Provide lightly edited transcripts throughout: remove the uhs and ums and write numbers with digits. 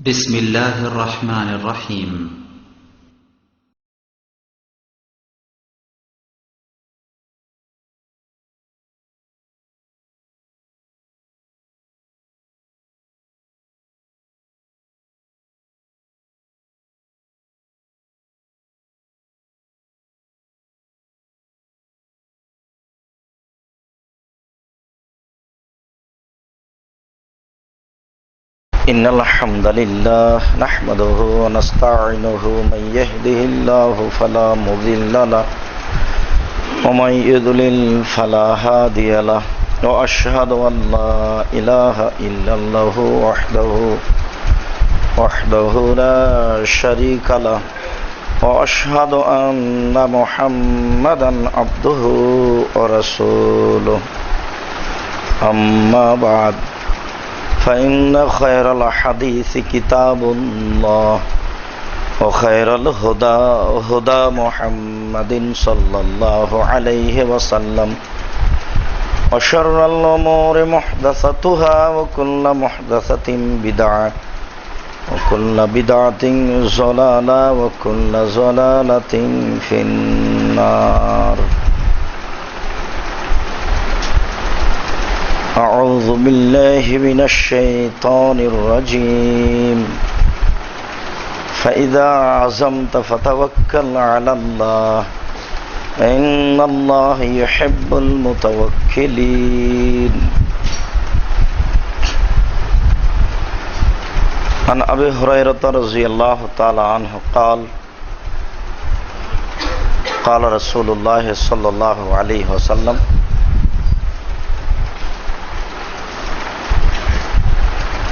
بسم الله الرحمن الرحيم إن الحمد لله نحمده ونستعينه من يهده الله فلا مضل له ومن يضلل فلا هادي له وأشهد أن لا إله إلا الله وحده لا شريك له وأشهد أن محمدا عبده ورسوله أما بعد فإن خير الحديث كتاب الله وخير الهدى هدى محمد صلى الله عليه وسلم وشر الأمور محدثاتها وكل محدثة بدعة وكل بدعة ضلالة وكل ضلالة في النار. أعوذ بالله من الشيطان الرجيم فإذا عزمت فتوكل على الله إن الله يحب المتوكلين. عن أبي هريرة رضي الله تعالى عنه قال قال رسول الله صلى الله عليه وسلم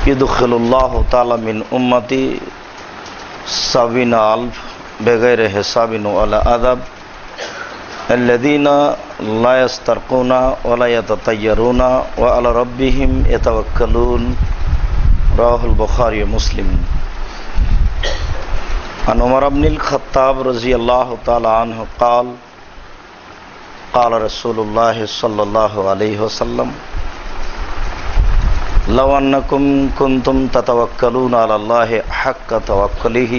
يدخل الله تعالى من أمتي 70,000 بغير حساب ولا عذاب الذين لا يسترقون ولا يتطيرون وعلى ربهم يتوكلون. رواه البخاري ومسلم. عن عمر بن الخطاب رضي الله تعالى عنه قال قال رسول الله صلى الله عليه وسلم لو أنكم كنتم تتوكلون على الله حق توكله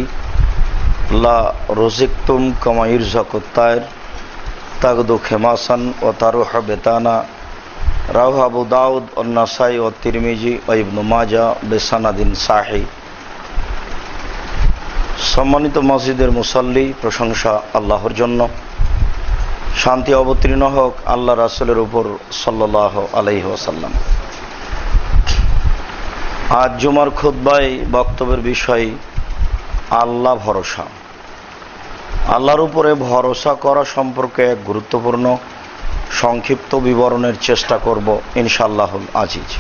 لا رزقتم كما يرزق الطير تغدو خماسا وتروح بطانا. رواه أبو داود والنسائي والترمذي وابن মাজাহ বিসানাদিন সাহিহ. সম্মানিত মসজিদের মুসল্লি, প্রশংসা আল্লাহর জন্য, শান্তি অবতীর্ণ হোক আল্লাহ রাসূলের উপর সাল্লাল্লাহু আলাইহি ওয়াসাল্লাম। আজ জুমার খুতবায় বক্তব্যের বিষয় আল্লাহ ভরসা। আল্লাহর উপরে ভরসা করা সম্পর্কে এক গুরুত্বপূর্ণ সংক্ষিপ্ত বিবরণের চেষ্টা করব ইনশাআল্লাহুল আজিজ।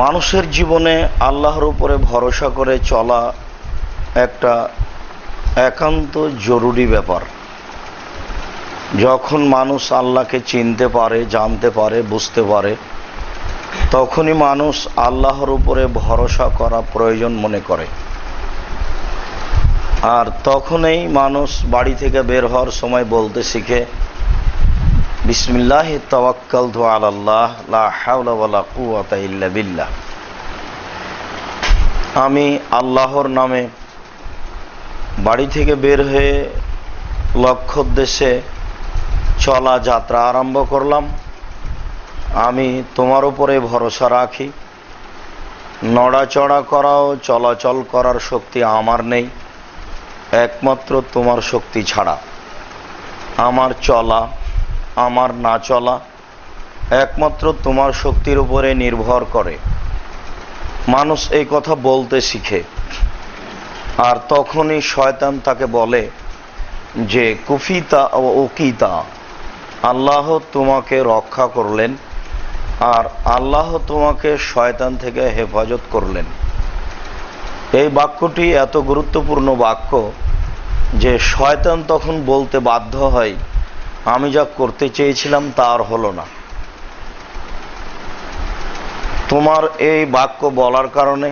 মানুষের জীবনে আল্লাহর উপরে ভরসা করে চলা একটা একান্ত জরুরি ব্যাপার। যখন মানুষ আল্লাহকে চিনতে পারে, জানতে পারে, বুঝতে পারে, তখনই মানুষ আল্লাহর উপরে ভরসা করা প্রয়োজন মনে করে। আর তখনই মানুষ বাড়ি থেকে বের হওয়ার সময় বলতে শিখে বিসমিল্লাহি তাওয়াক্কালতু আলাল্লাহ লা হাওলা ওয়ালা কুওয়াতা ইল্লা বিল্লাহ। আমি আল্লাহর নামে বাড়ি থেকে বের হয়ে লক্ষ্যোদ্দেশ্যে চলা যাত্রা আরম্ভ করলাম। আমি তোমার উপরে ভরসা রাখি। নড়াচড়া করাও চলাচল করার শক্তি আমার নেই, একমাত্র তোমার শক্তি ছাড়া। আমার চলা, আমার না চলা একমাত্র তোমার শক্তির উপরে নির্ভর করে। মানুষ এই কথা বলতে শিখে, আর তখনই শয়তান তাকে বলে যে কুফিতা ও উকিতা, আল্লাহ তোমাকে রক্ষা করলেন আর আল্লাহ তোমাকে শয়তান থেকে হেফাজত করলেন। এই বাক্যটি এত গুরুত্বপূর্ণ বাক্য যে শয়তান তখন বলতে বাধ্য হয়, আমি যা করতে চেয়েছিলাম তা আর হলো না। তোমার এই বাক্য বলার কারণে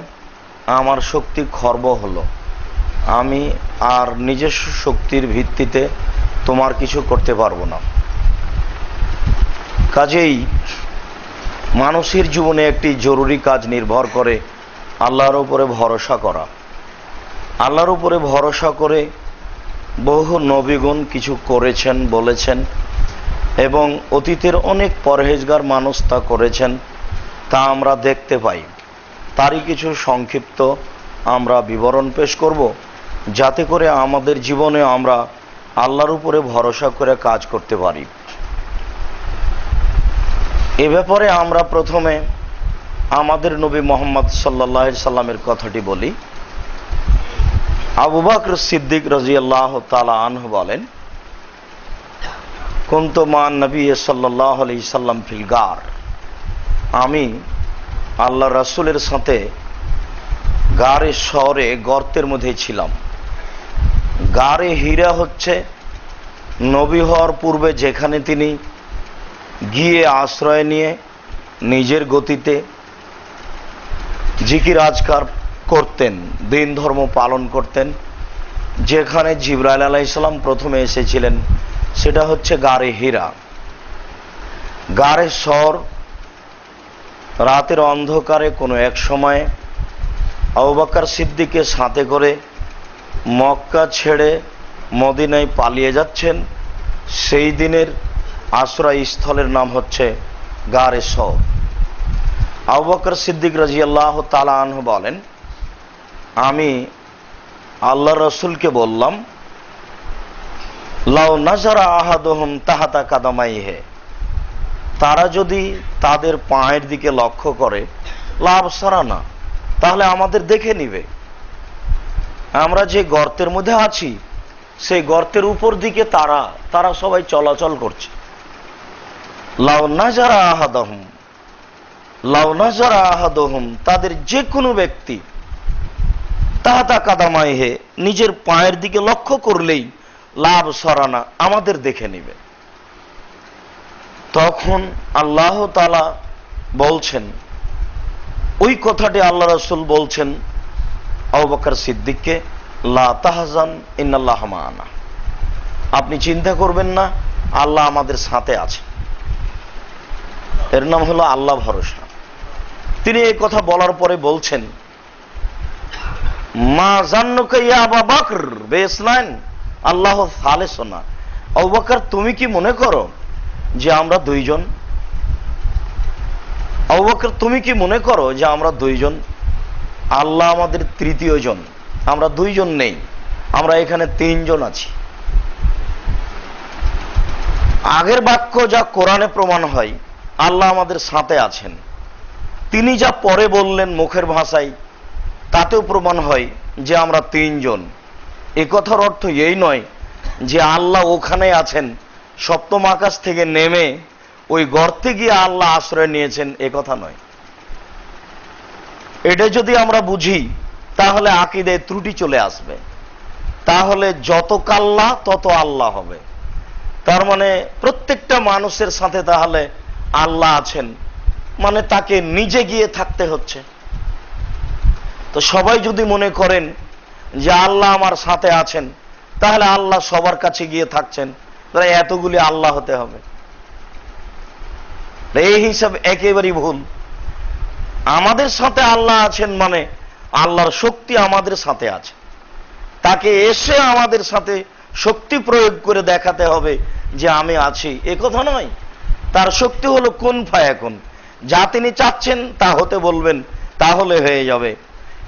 আমার শক্তি খর্ব হলো, আমি আর নিজস্ব শক্তির ভিত্তিতে তোমার কিছু করতে পারবো না। কাজেই মানুষের জীবনে একটি জরুরি কাজ নির্ভর করে আল্লাহর উপরে ভরসা করা। আল্লাহর উপরে ভরসা করে বহু নবীগণ কিছু করেছেন, বলেছেন, এবং অতীতের অনেক পরহেজগার মানুষ তা করেছেন, তা আমরা দেখতে পাই। তারই কিছু সংক্ষিপ্ত আমরা বিবরণ পেশ করব, যাতে করে আমাদের জীবনে আমরা আল্লাহর উপরে ভরসা করে কাজ করতে পারি। এ ব্যাপারে আমরা প্রথমে আমাদের নবী মুহাম্মদ সাল্লাল্লাহু আলাইহি সাল্লামের কথাটি বলি। আবু বকর সিদ্দিক রাদিয়াল্লাহু তাআলা আনহু বলেন, কুনতু মান নবী সাল্লাল্লাহু আলাইহি সাল্লাম ফিল গার, আমি আল্লাহ রাসূলের সাথে গারের শহরে গর্তের মধ্যে ছিলাম। গারে হীরা হচ্ছে নবী হওয়ার পূর্বে যেখানে তিনি গিয়ে আশ্রয় নিয়ে নিজের গতিতে জিকির আজকার করতেন, দিন ধর্ম পালন করতেন। যেখানে জিবরাইল আলাইহিস সালাম প্রথমে এসেছিলেন সেটা হচ্ছে গারে হীরা। গারে শহর রাতের অন্ধকারে কোনো এক সময়ে আবু বকর সিদ্দিকের সাথে করে মক্কা ছেড়ে মদিনায় পালিয়ে যাচ্ছেন। সেই দিনের আশ্রয়স্থলের নাম হচ্ছে গারে শহর। আবু বকর সিদ্দিক রাদিয়াল্লাহু তাআলা আনহু বলেন, আমি আল্লাহ রসুলকে বললাম, লাউ নাজারা আহাদুহুম তাহাতা কাদামাইহে, তারা যদি তাদের পায়ের দিকে লক্ষ্য করে, লাভ সারানা, তাহলে আমাদের দেখে নিবে। আমরা যে গর্তের মধ্যে আছি সেই গর্তের উপর দিকে তারা সবাই চলাচল করছে। লাউ নাজারা আহাদুহুম, লাউ নাজারা আহাদুহুম, তাদের যে কোনো ব্যক্তি তাহাতা কাদামাইহে, নিজের পায়ের দিকে লক্ষ্য করলেই লাভ সরানা, আমাদের দেখে নিবে। তখন আল্লাহ তাআলা বলছেন, ওই কথাটি আল্লাহ রাসূল বলছেন আবু বকর সিদ্দিককে, লা তাহজান ইন্নাল্লাহ মা'ানা, আপনি চিন্তা করবেন না, আল্লাহ আমাদের সাথে আছে। এর নাম হলো আল্লাহ ভরসা। তিনি এই কথা বলার পরে বলছেন, মা জান্নুকা ইয়া আবু বকর বিসনাইন আল্লাহু সালিসুনা, আবু বকর তুমি কি মনে করো যে আমরা দুইজন? আবু বকর তুমি কি মনে করো যে আমরা দুইজন? আল্লাহ আমাদের তৃতীয় জন, আমরা দুইজন নেই, আমরা এখানে তিনজন আছি। আগের বাক্য যা কোরআনে প্রমাণ হয়, আল্লাহ আমাদের সাথে আছেন। তিনি যা পরে বললেন মুখের ভাষায়, তাতেও প্রমাণ হয় যে আমরা তিনজন। এ কথার অর্থ এই নয় যে আল্লাহ ওখানে আছেন, সপ্তম আকাশ থেকে নেমে ওই গর্তে গিয়ে আল্লাহ আশ্রয় নিয়েছেন, এ কথা নয়। এটা যদি আমরা বুঝি তাহলে আকীদায় ত্রুটি চলে আসবে। তাহলে যত কাল্লা তত আল্লাহ হবে। তার মানে প্রত্যেকটা মানুষের সাথে তাহলে আল্লাহ আছেন, মানে তাকে নিজে গিয়ে থাকতে হচ্ছে। তো সবাই যদি মনে করেন যে আল্লাহ আমার সাথে আছেন, তাহলে আল্লাহ সবার কাছে গিয়ে থাকছেন, তাহলে এতগুলি আল্লাহ হতে হবে। এই হিসাব একেবারেই ভুল। আমাদের সাথে আল্লাহ আছেন মানে আল্লাহর শক্তি আমাদের সাথে আছে। তাকে এসে আমাদের সাথে শক্তি প্রয়োগ করে দেখাতে হবে যে আমি আছি, এ কথা নয়। তার শক্তি হলো কুন ফায়াকুন, যা তিনি চাচ্ছেন তা হতে বলবেন, তাহলে হয়ে যাবে।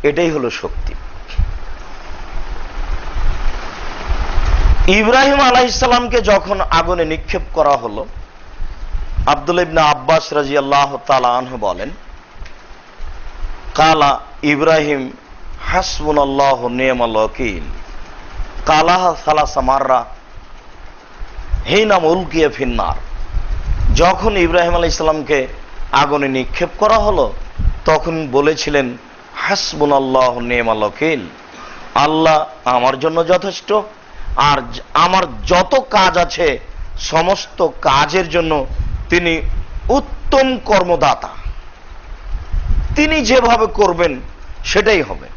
এটাই হলো শক্তি। ইব্রাহিম আলাইহিস সালামকে যখন আগুনে নিক্ষেপ করা হলো, আব্দুল্লাহ ইবনে আব্বাস রাদিয়াল্লাহু তাআলা আনহু বলেন, কালা ইব্রাহিম হাসবুনাল্লাহু নি'মাল ওয়াকিল, কালাহা সালাসা মাররা হিনা উলকিয়া ফিন্নার। যখন ইব্রাহিম আলাইহিস সালামকে আগুনে নিক্ষেপ করা হলো, তখন বলেছিলেন, হাসবুনাল্লাহু নি'মাল ওয়াকিল, আল্লাহ আমার জন্য যথেষ্ট, আর আমার যত কাজ আছে সমস্ত কাজের জন্য তিনি উত্তম কর্মদাতা। তিনি যেভাবে করবেন সেটাই হবে,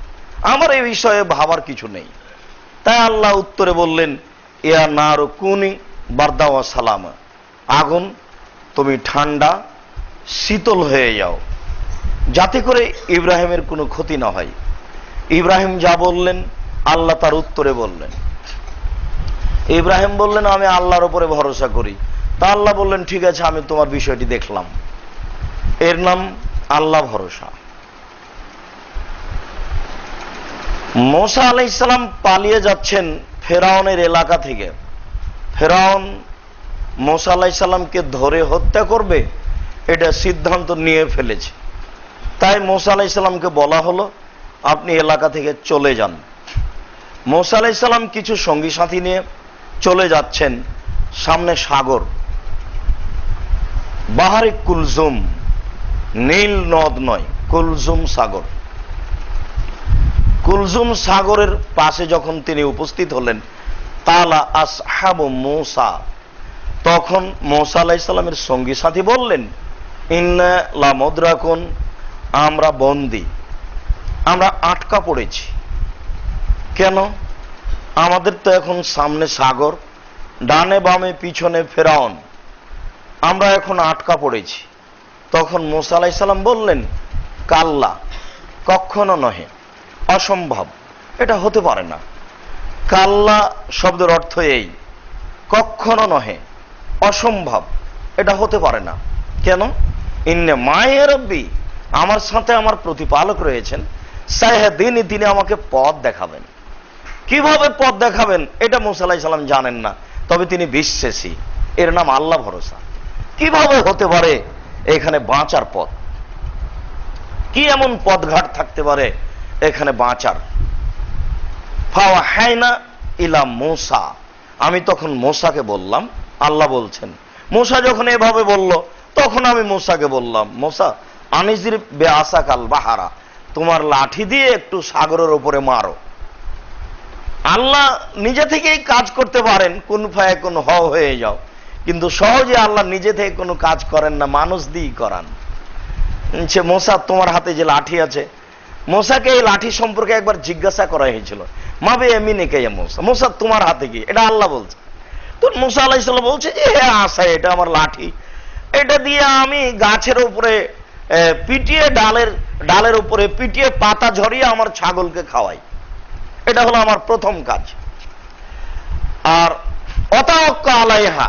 আমার এই বিষয়ে ভাবার কিছু নেই। তাই আল্লাহ উত্তরে বললেন, ইয়া নারু কুনি বারদা ওয়া সালামা, আগুন তুমি ঠান্ডা শীতল হয়ে যাও। যাতে করে ইব্রাহিমের কোনো ক্ষতি না হয়। ইব্রাহিম যা বললেন আল্লাহ তার উত্তরে বললেন। ইব্রাহিম বললেন আমি আল্লাহর উপরে ভরসা করি। তা আল্লাহ বললেন ঠিক আছে, আমি তোমার বিষয়টি দেখলাম। এর নাম আল্লাহ ভরসা। মুসা আলাইহিস সালাম পালিয়ে যাচ্ছেন ফেরাউনের এলাকা থেকে। ফেরাউন মুসা আলাইহিস সালামকে ধরে হত্যা করবে এটা সিদ্ধান্ত নিয়ে ফেলেছে। তাই মুসা আলাইহিস সালামকে বলা হলো আপনি এলাকা থেকে চলে যান। মুসা আলাইহিস সালাম কিছু সঙ্গী সাথী নিয়ে চলে যাচ্ছেন। সামনে সাগর, বাহারে কুলজুম, নীল নদ নয়, কুলজুম সাগর। কুলজুম সাগরের পাশে যখন তিনি উপস্থিত হলেন, তালা আসহাবু মুসা, তখন মুসা আলাইহিস সালামের সঙ্গী সাথী বললেন ইন্না লামুদরাকুন, আমরা বন্দী, আমরা আটকা পড়েছি। কেন? আমাদের তো এখন সামনে সাগর, ডানে বামে পিছনে ফেরাউন, আমরা এখন আটকা পড়েছি। তখন মুসা আলাইহিস সালাম বললেন কাল্লা, কখনো নহে, অসম্ভব, এটা হতে পারে না। কাল্লা শব্দের অর্থ এই, কখনো নহে, অসম্ভব, এটা হতে পারে না। কেন? ইন্নে মায়ে রব্বি, আমার সাথে আমার প্রতিপালক রয়েছেন, সাইহাদিন, তিনি আমাকে পথ দেখাবেন। কিভাবে পথ দেখাবেন এটা মুসা আলাইহিস সালাম জানেন না, তবে তিনি বিশ্বাসী। এর নাম আল্লাহ ভরসা। কিভাবে হতে পারে এখানে বাঁচার পথ? কি এমন পথঘাট থাকতে পারে এখানে বাঁচার? ফাওয়াহাইনা ইলা মুসা, আমি তখন মুসাকে বললাম, আল্লাহ বলছেন মুসা যখন এভাবে বলল তখন আমি মুসাকে বললাম মুসা আনিজির বেআসাকাল বাহারা, তোমার লাঠি দিয়ে একটু সাগরের উপরে মারো। আল্লাহ নিজে থেকেই কাজ করতে পারেন, কোন ফায়াকুন হও হয়ে যাও, কিন্তু সহজে আল্লাহ নিজে থেকে কোনো কাজ করেন না, মানুষ দিয়েই করান। সে মুসা তোমার হাতে যে লাঠি আছে, মুসাকে এই লাঠি সম্পর্কে একবার জিজ্ঞাসা করা হয়েছিল, মাবে এমিনে কে মুসা, মুসা তোমার হাতে কি? এটা আল্লাহ বলছে। তো মুসা আলাইহিস সালাম বলছে যে হ্যাঁ আসা, এটা আমার লাঠি, এটা দিয়ে আমি গাছের উপরে পিটিয়ে, ডালের উপরে পিটিয়ে পাতা ঝরিয়ে আমার ছাগলকে খাওয়াই। এটা হলো আমার প্রথম কাজ। আর অতাওয়াক্কা আলাইহা,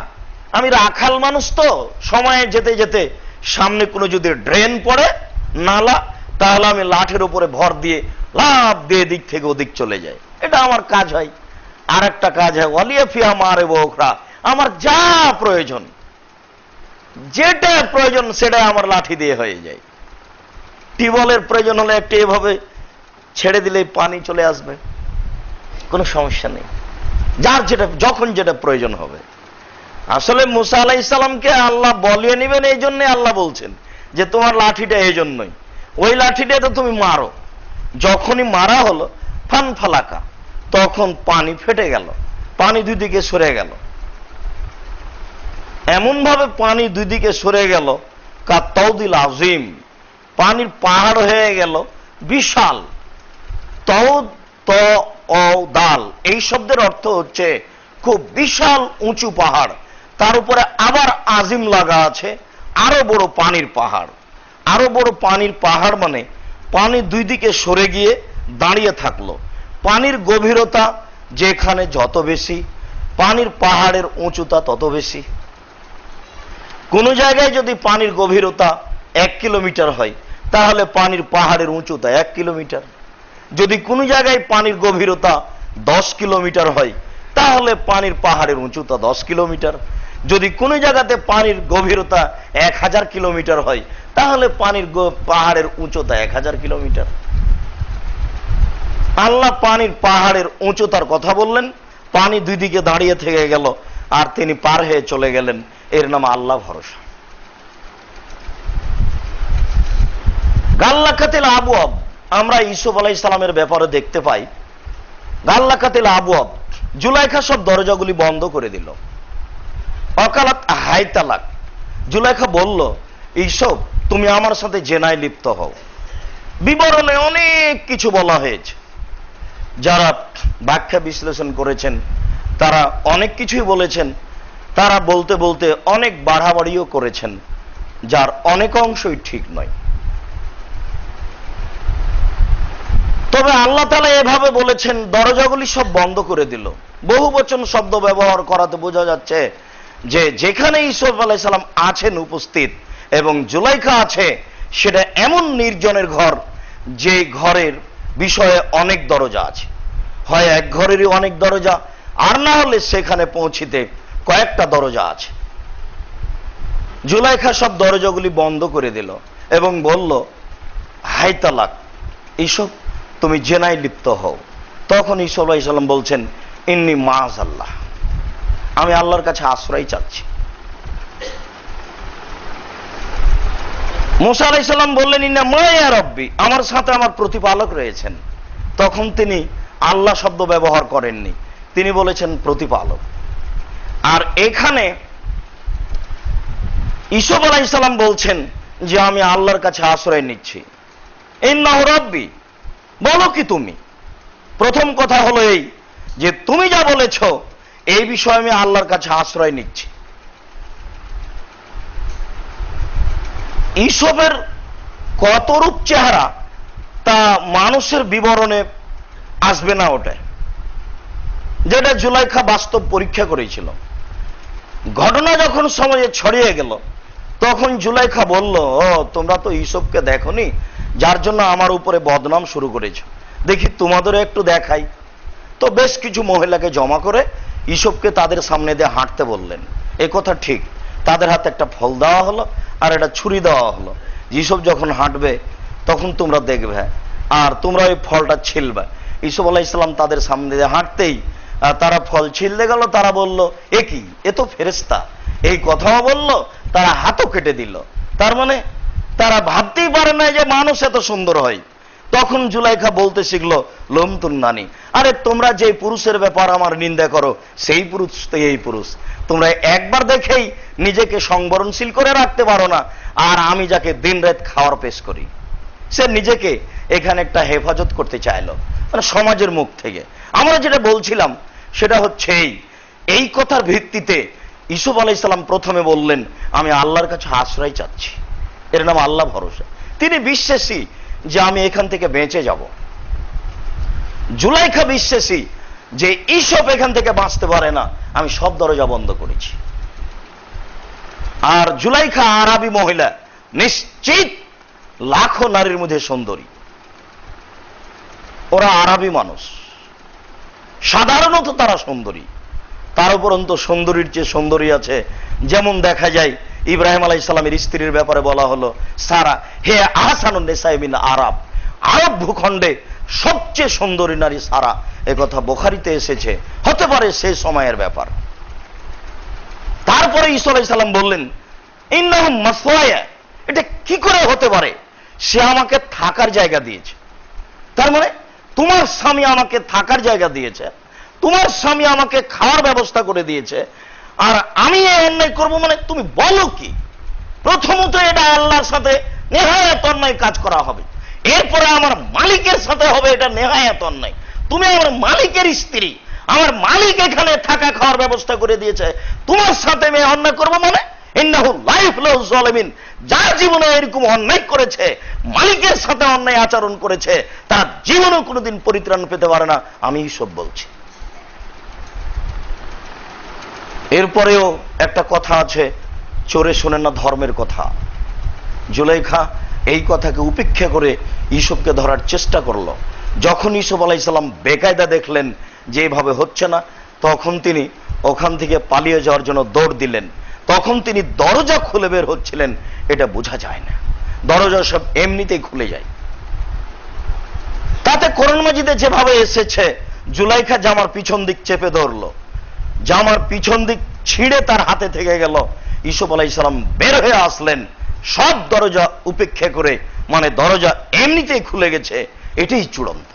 আমি রাখাল মানুষ তো, সময়ে যেতে যেতে সামনে কোনো যদি ড্রেন পড়ে, নালা, তাহলে আমি লাঠের উপরে ভর দিয়ে লাফ দিয়ে দিক থেকে ওদিক চলে যায়, এটা আমার কাজ হয়। আর একটা কাজ হয় ওয়ালিয়া ফিহা মারে বোখরা, আমার যা প্রয়োজন, যেটা প্রয়োজন সেটা আমার লাঠি দিয়ে হয়ে যায়। টিউবওয়েলের প্রয়োজন হলে একটা এভাবে ছেড়ে দিলেই পানি চলে আসবে, কোনো সমস্যা নেই, যার যেটা যখন যেটা প্রয়োজন হবে। আসলে মুসা আলাইহিস সালামকে আল্লাহ বলিয়ে নেবেন, এই জন্য আল্লাহ বলছেন যে তোমার লাঠিটা এই জন্যই, ওই লাঠিটা তো তুমি মারো। যখনই মারা হলো ফান ফালাকা, তখন পানি ফেটে গেল, পানি দুই দিকে সরে গেল। এমন ভাবে পানি দুই দিকে সরে গেল কাতাউদিল আজিম, পানির পাহাড় হয়ে গেল বিশাল। তৌদ ত ও দাল, এই শব্দের অর্থ হচ্ছে খুব বিশাল উঁচু পাহাড়, তার উপরে আবার আজিম লাগা আছে, আরো বড় পানির পাহাড়। আরো বড় পানির পাহাড় মানে পানি দুই দিকে সরে গিয়ে দাঁড়িয়ে থাকলো। পানির গভীরতা যেখানে যত বেশি, পানির পাহাড়ের উঁচুতা তত বেশি। কোন জায়গায় যদি পানির গভীরতা 1 কিলোমিটার হয়, তাহলে পানির পাহাড়ের উঁচুতা 1 কিলোমিটার। যদি কোনো জায়গায় পানির গভীরতা 10 কিলোমিটার হয়, তাহলে পানির পাহাড়ের উঁচুতা 10 কিলোমিটার। যদি কোনো জায়গাতে পানির গভীরতা 1000 কিলোমিটার হয়, তাহলে পানির পাহাড়ের উচ্চতা 1000 কিলোমিটার। আল্লাহ পানির পাহাড়ের উচ্চতার কথা বললেন, পানি দুই দিকে দাঁড়িয়ে থেকে গেল, আর তিনি পার হয়ে চলে গেলেন। এর নাম আল্লাহ ভরসা। গাল্লাকাতিল আবওয়াব, আমরা ইউসুফ আলাইহিস সালামের ব্যাপারে দেখতে পাই, গাল্লাকাতিল আবওয়াব, জুলাইখা সব দরজাগুলি বন্ধ করে দিল। অকালাত হাইতালাক, জুলাইখা বলল ইউসুফ তুমি আমার সাথে জেনায় লিপ্ত হও। বিবরণে অনেক কিছু বলা হয়েছে, যারা ব্যাখ্যা বিশ্লেষণ করেছেন তারা অনেক কিছুই বলেছেন, তারা বলতে বলতে অনেক বাড়াবাড়িও করেছেন, যার অনেক অংশই ঠিক নয়। তবে আল্লাহ তাআলা এভাবে বলেছেন, দরজাগুলি সব বন্ধ করে দিল। বহুবচন শব্দ ব্যবহার করাতে বোঝা যাচ্ছে যে যেখানে ইউসুফ আলাইহিস সালাম আছেন উপস্থিত এবং জুলাইখা আছে, সেটা এমন নির্জনের ঘর যে ঘরের বিষয়ে অনেক দরজা আছে। হয় এক ঘরেরই অনেক দরজা, আর না হলে সেখানে পৌঁছিতে কয়েকটা দরজা আছে। জুলাইখা সব দরজাগুলি বন্ধ করে দিল এবং বলল, হাই তালাক, এইসব তুমি জেনায় লিপ্ত হও। তখন ইউসুফ আলাইহিস সালাম বলছেন, ইন্নী মাআযাল্লাহ, আমি আল্লাহর কাছে আশ্রয় চাচ্ছি। মুসা আলাইহিস সালাম বললেন, ইন্না মায়া রব্বি, আমার সাথে আমার প্রতিপালক রয়েছেন। তখন তিনি আল্লাহ শব্দ ব্যবহার করেননি, তিনি বলেছেন প্রতিপালক। আর এখানে ইউসুফ আলাইহিস সালাম বলছেন যে আমি আল্লাহর কাছে আশ্রয় নিচ্ছি। ইন্নাহু রব্বি, বলো কি তুমি? প্রথম কথা হলো এই যে তুমি যা বলেছ এই বিষয়ে আমি আল্লাহর কাছে আশ্রয় নিচ্ছি। ইউসুফের কত রূপ চেহারা তা মানুষের বিবরণে আসবে না, ওটা যেটা জুলাইখা বাস্তব পরীক্ষা করেছিল। ঘটনা যখন সমাজে ছড়িয়ে গেল তখন জুলাইখা বলল, ও তোমরা তো ইউসুফকে দেখোনি, যার জন্য আমার উপরে বদনাম শুরু করেছ, দেখি তোমাদেরও একটু দেখাই। তো বেশ কিছু মহিলাকে জমা করে ইউসুফকে তাদের সামনে দিয়ে হাঁটতে বললেন। এ কথা ঠিক, তাদের হাতে একটা ফল দেওয়া হলো আর একটা ছুরি দেওয়া হলো। ইউসুফ যখন হাঁটবে তখন তোমরা দেখবে আর তোমরা ওই ফলটা ছিলবে। ইউসুফ আলাইহিস সালাম তাদের সামনে দিয়ে হাঁটতেই তারা ফল ছিলতে গেল। তারা বলল, এ কি, এ তো ফেরেশতা। এই কথাও বলল, তারা হাতও কেটে দিল। তার মানে তারা ভাবতেই পারে না যে মানুষ এত সুন্দর হয়। তখন জুলাইখা বলতে শিখলো, লমতুন নানি, আরে তোমরা যে পুরুষের ব্যাপার আমার নিন্দা করো সেই পুরুষ তো এই পুরুষ। তোমরা একবার দেখেই নিজেকে সংবরণশীল করে রাখতে পারো না, আর আমি যাকে দিন রাত খাওয়ার পেশ করি। সে নিজেকে এখানে একটা হেফাজত করতে চাইলো, মানে সমাজের মুখ থেকে। আমরা যেটা বলছিলাম সেটা হচ্ছে এই কথার ভিত্তিতে ইউসুফ আলাইহিস সালাম প্রথমে বললেন, আমি আল্লাহর কাছে আশ্রয় চাচ্ছি। এর নাম আল্লাহ ভরসা। তিনি বিশ্বাসী যে আমি এখান থেকে বেঁচে যাব। জুলাইখা বিশ্বাসী যে ইউসুফ এখান থেকে বাঁচতে পারে না, আমি সব দরজা বন্ধ করেছি। আর জুলাইখা আরবি মহিলা, নিশ্চিত লাখো নারীর মধ্যে সুন্দরী। ওরা আরবি মানুষ, সাধারণত তারা সুন্দরী। তার উপরন্তু সুন্দরীর চেয়ে সুন্দরী আছে। যেমন দেখা যায় ইব্রাহিম আলাইহিস সালামের স্ত্রীর ব্যাপারে বলা হলো, সারা হে আহসানুন নিসাই মিন আরব, আরব ভূখণ্ডে সবচেয়ে সুন্দরী নারী সারা। একথা বুখারীতে এসেছে, হতে পারে সেই সময়ের ব্যাপার। তারপরে ঈসা আলাইহিস সালাম বললেন, ইন্নাহু মাসওয়ায়া, এটা কি করে হতে পারে? সে আমাকে থাকার জায়গা দিয়েছে। তার মানে তোমার স্বামী আমাকে থাকার জায়গা দিয়েছে, তোমার স্বামী আমাকে খাওয়ার ব্যবস্থা করে দিয়েছে, আর আমি এই অন্যায় করবো? মানে তুমি বলো কি? প্রথমত এটা আল্লাহর সাথে নেহায়াত অন্যায় কাজ করা হবে, এরপরে আমার মালিকের সাথে হবে এটা নেহায়াত অন্যায়। তুমি আমার মালিকের স্ত্রী, আমার মালিক এখানে থাকা খাওয়ার ব্যবস্থা করে দিয়েছে, তোমার সাথে আমি অন্যায় করবো? মানে ইন্নাহু লা ইফলাহু যালিমিন, যার জীবনে এরকম অন্যায় করেছে, মালিকের সাথে অন্যায় আচরণ করেছে, তার জীবনেও কোনোদিন পরিত্রাণ পেতে পারে না, আমি সব বলছি। এরপরেও একটা কথা আছে, চোরে শোনে না ধর্মের কথা। জুলাইখা এই কথাকে উপেক্ষা করে ইউসুফকে ধরার চেষ্টা করলো। যখন ইউসুফ আলাইহিস সালাম বেকায়দা দেখলেন যে এভাবে হচ্ছে না, তখন তিনি ওখান থেকে পালিয়ে যাওয়ার জন্য দৌড় দিলেন। তখন তিনি দরজা খুলে বের হচ্ছিলেন, এটা বোঝা যায় না, দরজা সব এমনিতেই খুলে যায়। তাতে কোরআন মাজিদে যেভাবে এসেছে, জুলাইখা জামার পিছন দিক চেপে ধরলো, জামার পিছন দিক ছিঁড়ে তার হাতে থেকে গেল। ইউসুফ আলাইহিস সালাম বের হয়ে আসলেন সব দরজা উপেক্ষা করে, মানে দরজা এমনিতেই খুলে গেছে। এটাই চূড়ান্ত,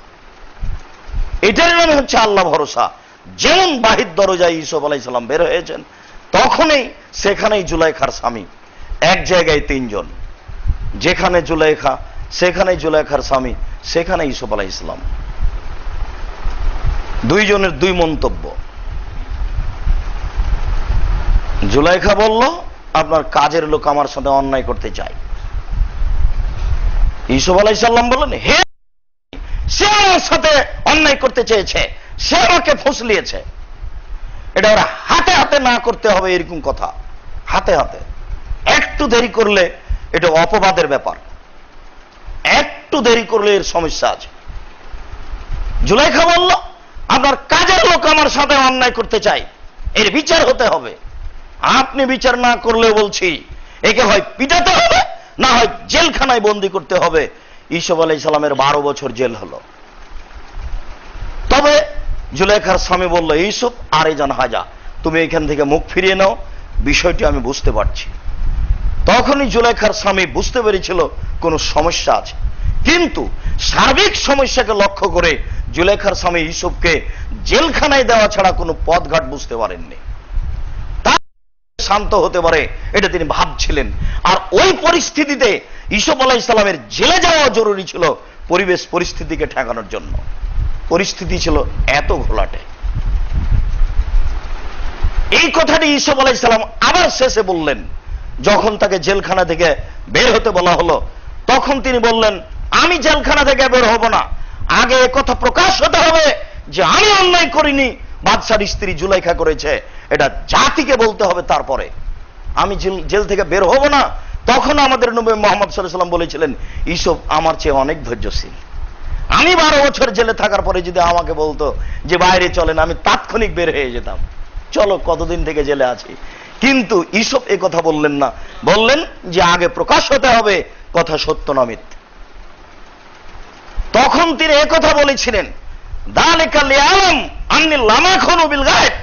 এটার নামে হচ্ছে আল্লাহ ভরসা। যেমন বাহির দরজায় ইউসুফ আলাইহিস সালাম বের হয়েছেন, তখনই সেখানেই জুলাইখার স্বামী। এক জায়গায় তিনজন, যেখানে জুলাইখা সেখানেই জুলাইখার স্বামী, সেখানে ইউসুফ আলাইহিস সালাম। দুইজনের দুই মন্তব্য। জুলাইখা বলল, আপনার কাজের লোক আমার সাথে অন্যায় করতে চায়। ইউসুফ আলাইহিস সালাম বললেন, হে সে আমার সাথে অন্যায় করতে চেয়েছে, সে আমাকে ফুসলিয়েছে। এটা ওরা হাতে হাতে না করতে হবে এরকম কথা, হাতে হাতে। একটু দেরি করলে এটা অপবাদের ব্যাপার, একটু দেরি করলে এর সমস্যা আছে। জুলাইখা বলল, আপনার কাজের লোক আমার সাথে অন্যায় করতে চাই, এর বিচার হতে হবে। আপনি বিচার না করলে বলছি একে হয় পিটাতে হবে, না হয় জেলখানায় বন্দি করতে হবে। ইউসুফ আলাইহিস সালামের 12 বছর জেল হলো। তবে জুলাইখার স্বামী বলল, ইউসুফ আর এই জান হাজা, তুমি এখান থেকে মুখ ফিরিয়ে নাও, বিষয়টি আমি বুঝতে পারছি। তখনই জুলাইখার স্বামী বুঝতে পেরেছিল কোন সমস্যা আছে, কিন্তু সার্বিক সমস্যাকে লক্ষ্য করে জুলাইখার স্বামী ইউসুফকে জেলখানায় দেওয়া ছাড়া কোনো পথঘাট বুঝতে পারেননি। তার শান্ত হতে পারে এটা তিনি ভাবছিলেন। আর ওই পরিস্থিতিতে ইউসুফ আলাইহিস সালামের জেলে যাওয়া জরুরি ছিল পরিবেশ পরিস্থিতিকে ঠেকানোর জন্য। পরিস্থিতি ছিল এত ঘোলাটে। এই কথাটি ইউসুফ আলাইহিস সালাম আবার শেষে বললেন, যখন তাকে জেলখানা থেকে বের হতে বলা হলো। তখন তিনি বললেন, আমি জেলখানা থেকে বের হব না, আগে কথা প্রকাশ হতে হবে যে আমি অন্যায় করিনি, বাদশার স্ত্রী জুলাইখা করেছে, এটা জাতিকে বলতে হবে। তারপরে আমি জেল থেকে বের হব না। তখন আমাদের নবী মুহাম্মদ সাল্লাল্লাহু আলাইহি ওয়াসাল্লাম বলেছিলেন, ইউসুফ আমার চেয়ে অনেক ধৈর্যশীল। আমি 12 বছর জেলে থাকার পরে যদি আমাকে বলতো যে বাইরে চলেন, আমি তাৎক্ষণিক বের হয়ে যেতাম। চলো কতদিন থেকে জেলে আছি। কিন্তু ইউসুফ এই কথা বললেন না, বললেন যে আগে প্রকাশ হতে হবে কথা সত্য না মিথ্যা। তখন তিনি একথা বলেছিলেন, যালিকা লিয়ালাম আন্নী লাম আকুনু বিল গায়ব,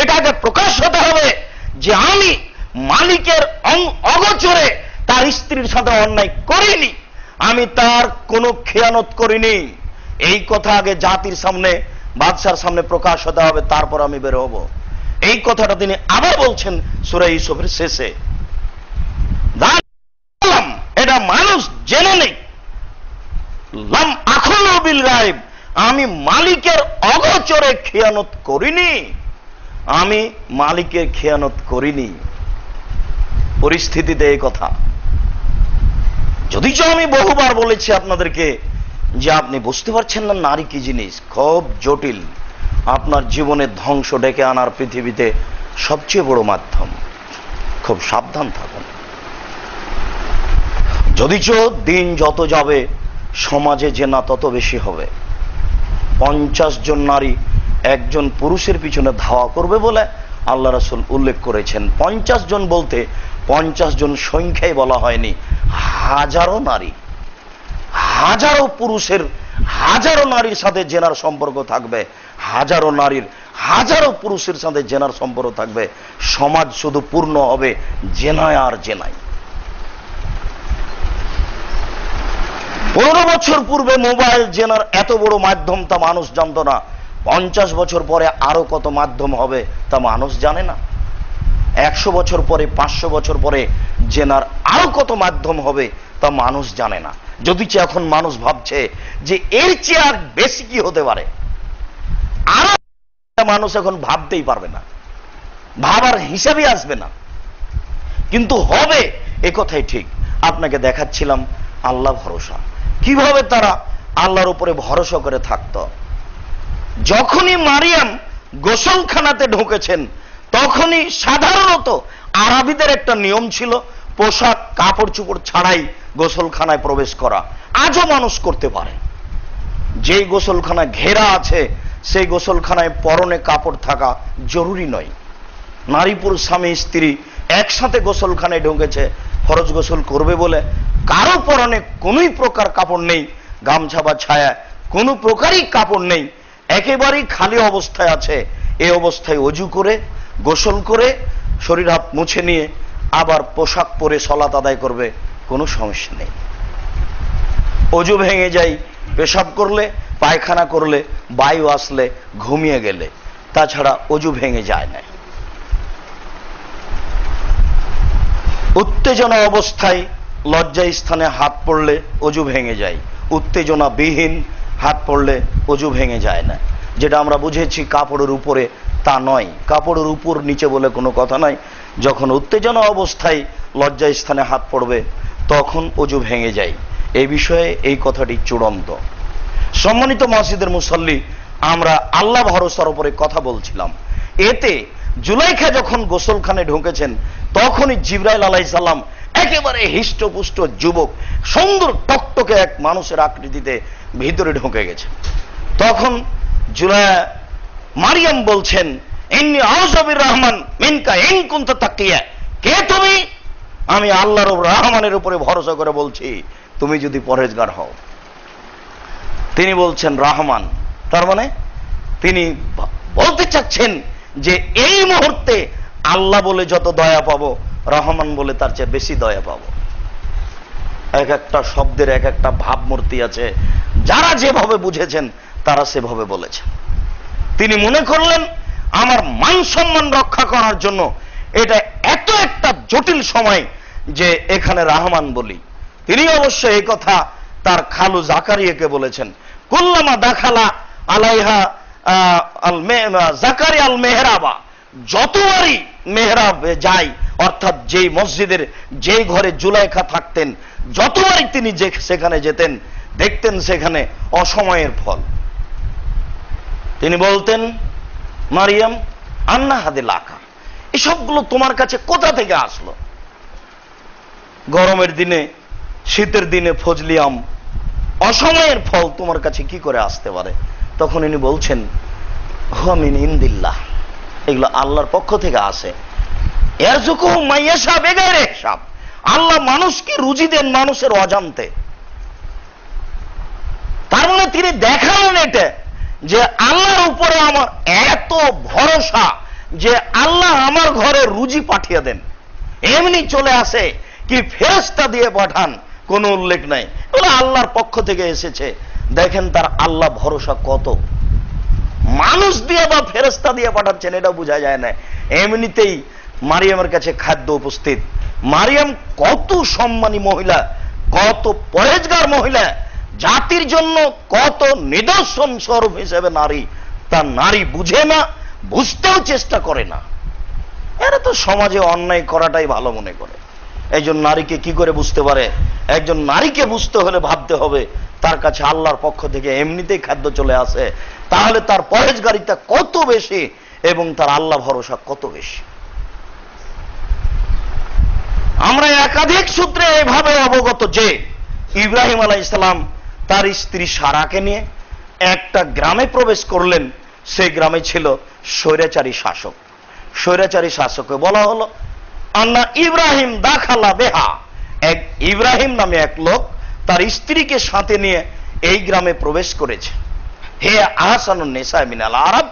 এটাকে প্রকাশ হতে হবে যে আমি মালিকের অগোচরে তার স্ত্রীর সাথে অন্যায় করিনি, আমি তার কোনো খেয়ানত করিনি। এই কথা আগে জাতির সামনে, বাদশার সামনে প্রকাশ হতে হবে, তারপর আমি বের হব। এই কথাটা তিনি আবার বলছেন সূরা ইউসুফের শেষে। এটা মানুষ জেনে নেই, লাম আকুনু বিল গায়ব, আমি মালিকের অগোচরে খেয়ানত করিনি, আমি মালিকের খেয়ানত করিনি। পরিস্থিতিতে এই কথা, যদিও আমি বহুবার বলেছি আপনাদেরকে যে আপনি বুঝতে পারছেন না নারী কি জিনিস, খুব জটিল। আপনার জীবনের ধ্বংস ডেকে আনার পৃথিবীতে সবচেয়ে বড় মাধ্যম। খুব সাবধান থাকুন। যদিও দিন যত যাবে সমাজে জেনা তত বেশি হবে। 50 জন নারী একজন পুরুষের পিছনে ধাওয়া করবে বলে আল্লাহ রাসূল উল্লেখ করেছেন। 50 জন বলতে 50 জন সংখ্যাই বলা হয়নি, হাজারো নারী, হাজারো পুরুষের হাজারো নারীর সাথে জেনার সম্পর্ক থাকবে, হাজারো নারীর হাজারো পুরুষের সাথে জেনার সম্পর্ক থাকবে। সমাজ শুধু পূর্ণ হবে জেনায় আর জেনায়। 15 বছর পূর্বে মোবাইল জেনার এত বড় মাধ্যম তা মানুষ জানত না। 50 বছর পরে আরো কত মাধ্যম হবে তা মানুষ জানে না। 100 বছর পরে, 500 বছর পরে জেনার আরো কত মাধ্যম হবে তা মানুষ জানে না। যদি এখন মানুষ ভাবছে যে এর চেয়ে আর বেশি কি হতে পারে, আর মানুষ এখন ভাবতেই পারবে না, ভাবার হিসাবে আসবে না। কিন্তু হবে এ কথাই ঠিক। আপনাকে দেখাচ্ছিলাম আল্লাহ ভরসা, কিভাবে তারা আল্লাহর উপরে ভরসা করে থাকত। যখনই মারিয়াম গোসলখানাতে ঢুকেছেন, তখনই সাধারণত আরবিদের একটা নিয়ম ছিল পোশাক কাপড় চোপড় ছাড়াই গোসলখানায় প্রবেশ করা। আজও মানুষ করতে পারে। যেই গোসলখানা ঘেরা আছে সেই গোসলখানায় পরনে কাপড় থাকা জরুরি নয়। নারী পুরুষ স্বামী স্ত্রী একসাথে গোসলখানায় ঢুকেছে ফরজ গোসল করবে বলে কারো পরনে কোনোই প্রকার কাপড় নেই, গামছা বা ছায়া কোনো প্রকারই কাপড় নেই, একেবারেই খালি অবস্থায় আছে। এই অবস্থায় অজু করে গোসল করে শরীর হাত মুছে নিয়ে আবার পোশাক পরে সালাত আদায় করবে, কোনো সমস্যা নেই। অজু ভেঙে যায় পেশাব করলে, পায়খানা করলে, বায়ু আসলে, ঘুমিয়ে গেলে, তাছাড়া অজু ভেঙে যায় না। উত্তেজনা অবস্থায় লজ্জা স্থানে হাত পড়লে অজু ভেঙে যায়, উত্তেজনা বিহীন হাত পড়লে অজু ভেঙে যায় না। যেটা আমরা বুঝেছি কাপড়ের উপরে, তা নয়। কাপড়ের উপর নিচে বলে কোনো কথা নাই। যখন উত্তেজনা অবস্থায় লজ্জা স্থানে হাত পড়বে তখন অজু ভেঙে যায়। এই বিষয়ে এই কথাটি চূড়ান্ত। সম্মানিত মসজিদের মুসল্লি, আমরা আল্লাহ ভরসার উপরে কথা বলছিলাম। এতে জুলাইখা যখন গোসলখানে ঢুকেছেন, তখনই জিবরাইল আলাইহিস সালাম একেবারে হিষ্টপুষ্ট যুবক, সুন্দর টকটকে এক মানুষের আকৃতিতে ভিতরে ঢুকে গেছে। তখন মারিয়াম বলছেন, ইন্নী আউযু বির-রহমান মিনকা ইন কুনতা তাকিয়া। কে তুমি? আমি আল্লাহর রহমানের উপরে ভরসা করে বলছি, তুমি যদি পরহেজগার হও। তিনি বলছেন রহমান, তার মানে তিনি বলতে চাচ্ছেন যে এই মুহূর্তে আল্লাহ বলে যত দয়া পাবো, রহমান বলে তার চেয়ে বেশি দয়া পাবো। এক একটা শব্দের এক একটা ভাবমূর্তি আছে, যারা যেভাবে বুঝেছেন তারা সেভাবে বলেছেন। তিনি মনে করলেন আমার মান সম্মান রক্ষা করার জন্য এটা এত একটা জটিল সময় যে এখানে রহমান বলি। তিনি অবশ্য এই কথা তার খালু জাকারিয়াকে বলেছেন। কুল্লামা দাখালা আলাইহা জাকারিয়া আল মেহরাবা, যতবারই মেহরাবে যাই, অর্থাৎ যেই মসজিদের যেই ঘরে জুলাইখা থাকতেন, যতবারই তিনি সেখানে যেতেন, দেখতেন সেখানে অসময়ের ফল। তিনি বলতেন, মারিয়াম আন্না হাদিল আকা, এসবগুলো তোমার কাছে কোথা থেকে আসলো? গরমের দিনে, শীতের দিনে ফজলি আম, অসময়ের ফল তোমার কাছে কি করে আসতে পারে? তখন ইনি বলছেন, হুয়া মিন ইনদিল্লাহ, এগুলো আল্লাহর পক্ষ থেকে আসে। ইয়ারযুকুহু মাইয়াশা বিগাইরি হিসাব, আল্লাহ মানুষকে রুজি দেন মানুষের অজান্তে। তার মানে তিনি দেখালেন এটা যে আল্লাহর উপরে আমার এত ভরসা যে আল্লাহ আমার ঘরে রুজি পাঠিয়ে দেন, এমনি চলে আসে কি ফেরেশতা দিয়ে পাঠান, কোনো উল্লেখ নাই, এগুলো আল্লাহর পক্ষ থেকে এসেছে। দেখেন তার আল্লাহ ভরসা কত। মানুষ দিয়ে বা ফেরেশতা দিয়ে পাঠাচ্ছেন এটা বোঝা যায় না, এমনিতেই মারিয়ামের কাছে খাদ্য উপস্থিত। মারিয়াম কত সম্মানী মহিলা, কত পরেজগার মহিলা, জাতির জন্য কত নিদর্শন স্বরূপ হিসেবে নারী, তার নারী বুঝে না, বুঝতেও চেষ্টা করে না। এরা তো সমাজে অন্যায় করাটাই ভালো মনে করে। একজন নারীকে কি করে বুঝতে পারে? একজন নারীকে বুঝতে হলে ভাবতে হবে তার কাছে আল্লাহর পক্ষ থেকে এমনিতেই খাদ্য চলে আসে, তাহলে তার পরেজগারিতা কত বেশি এবং তার আল্লাহ ভরসা কত বেশি। আমরা একাধিক সূত্রে এভাবে অবগত যে ইব্রাহিম আলাইহিস সালাম তার স্ত্রী সারাকে নিয়ে একটা গ্রামে প্রবেশ করলেন। সেই গ্রামে ছিল স্বৈরাচারী শাসক। স্বৈরাচারী শাসককে বলা হলো আন্না ইব্রাহিম দাখালা বেহা, এক ইব্রাহিম নামে এক লোক তার স্ত্রীকে সাথে নিয়ে এই গ্রামে প্রবেশ করেছে। হে আহসানুন নিসা মিনাল আরব,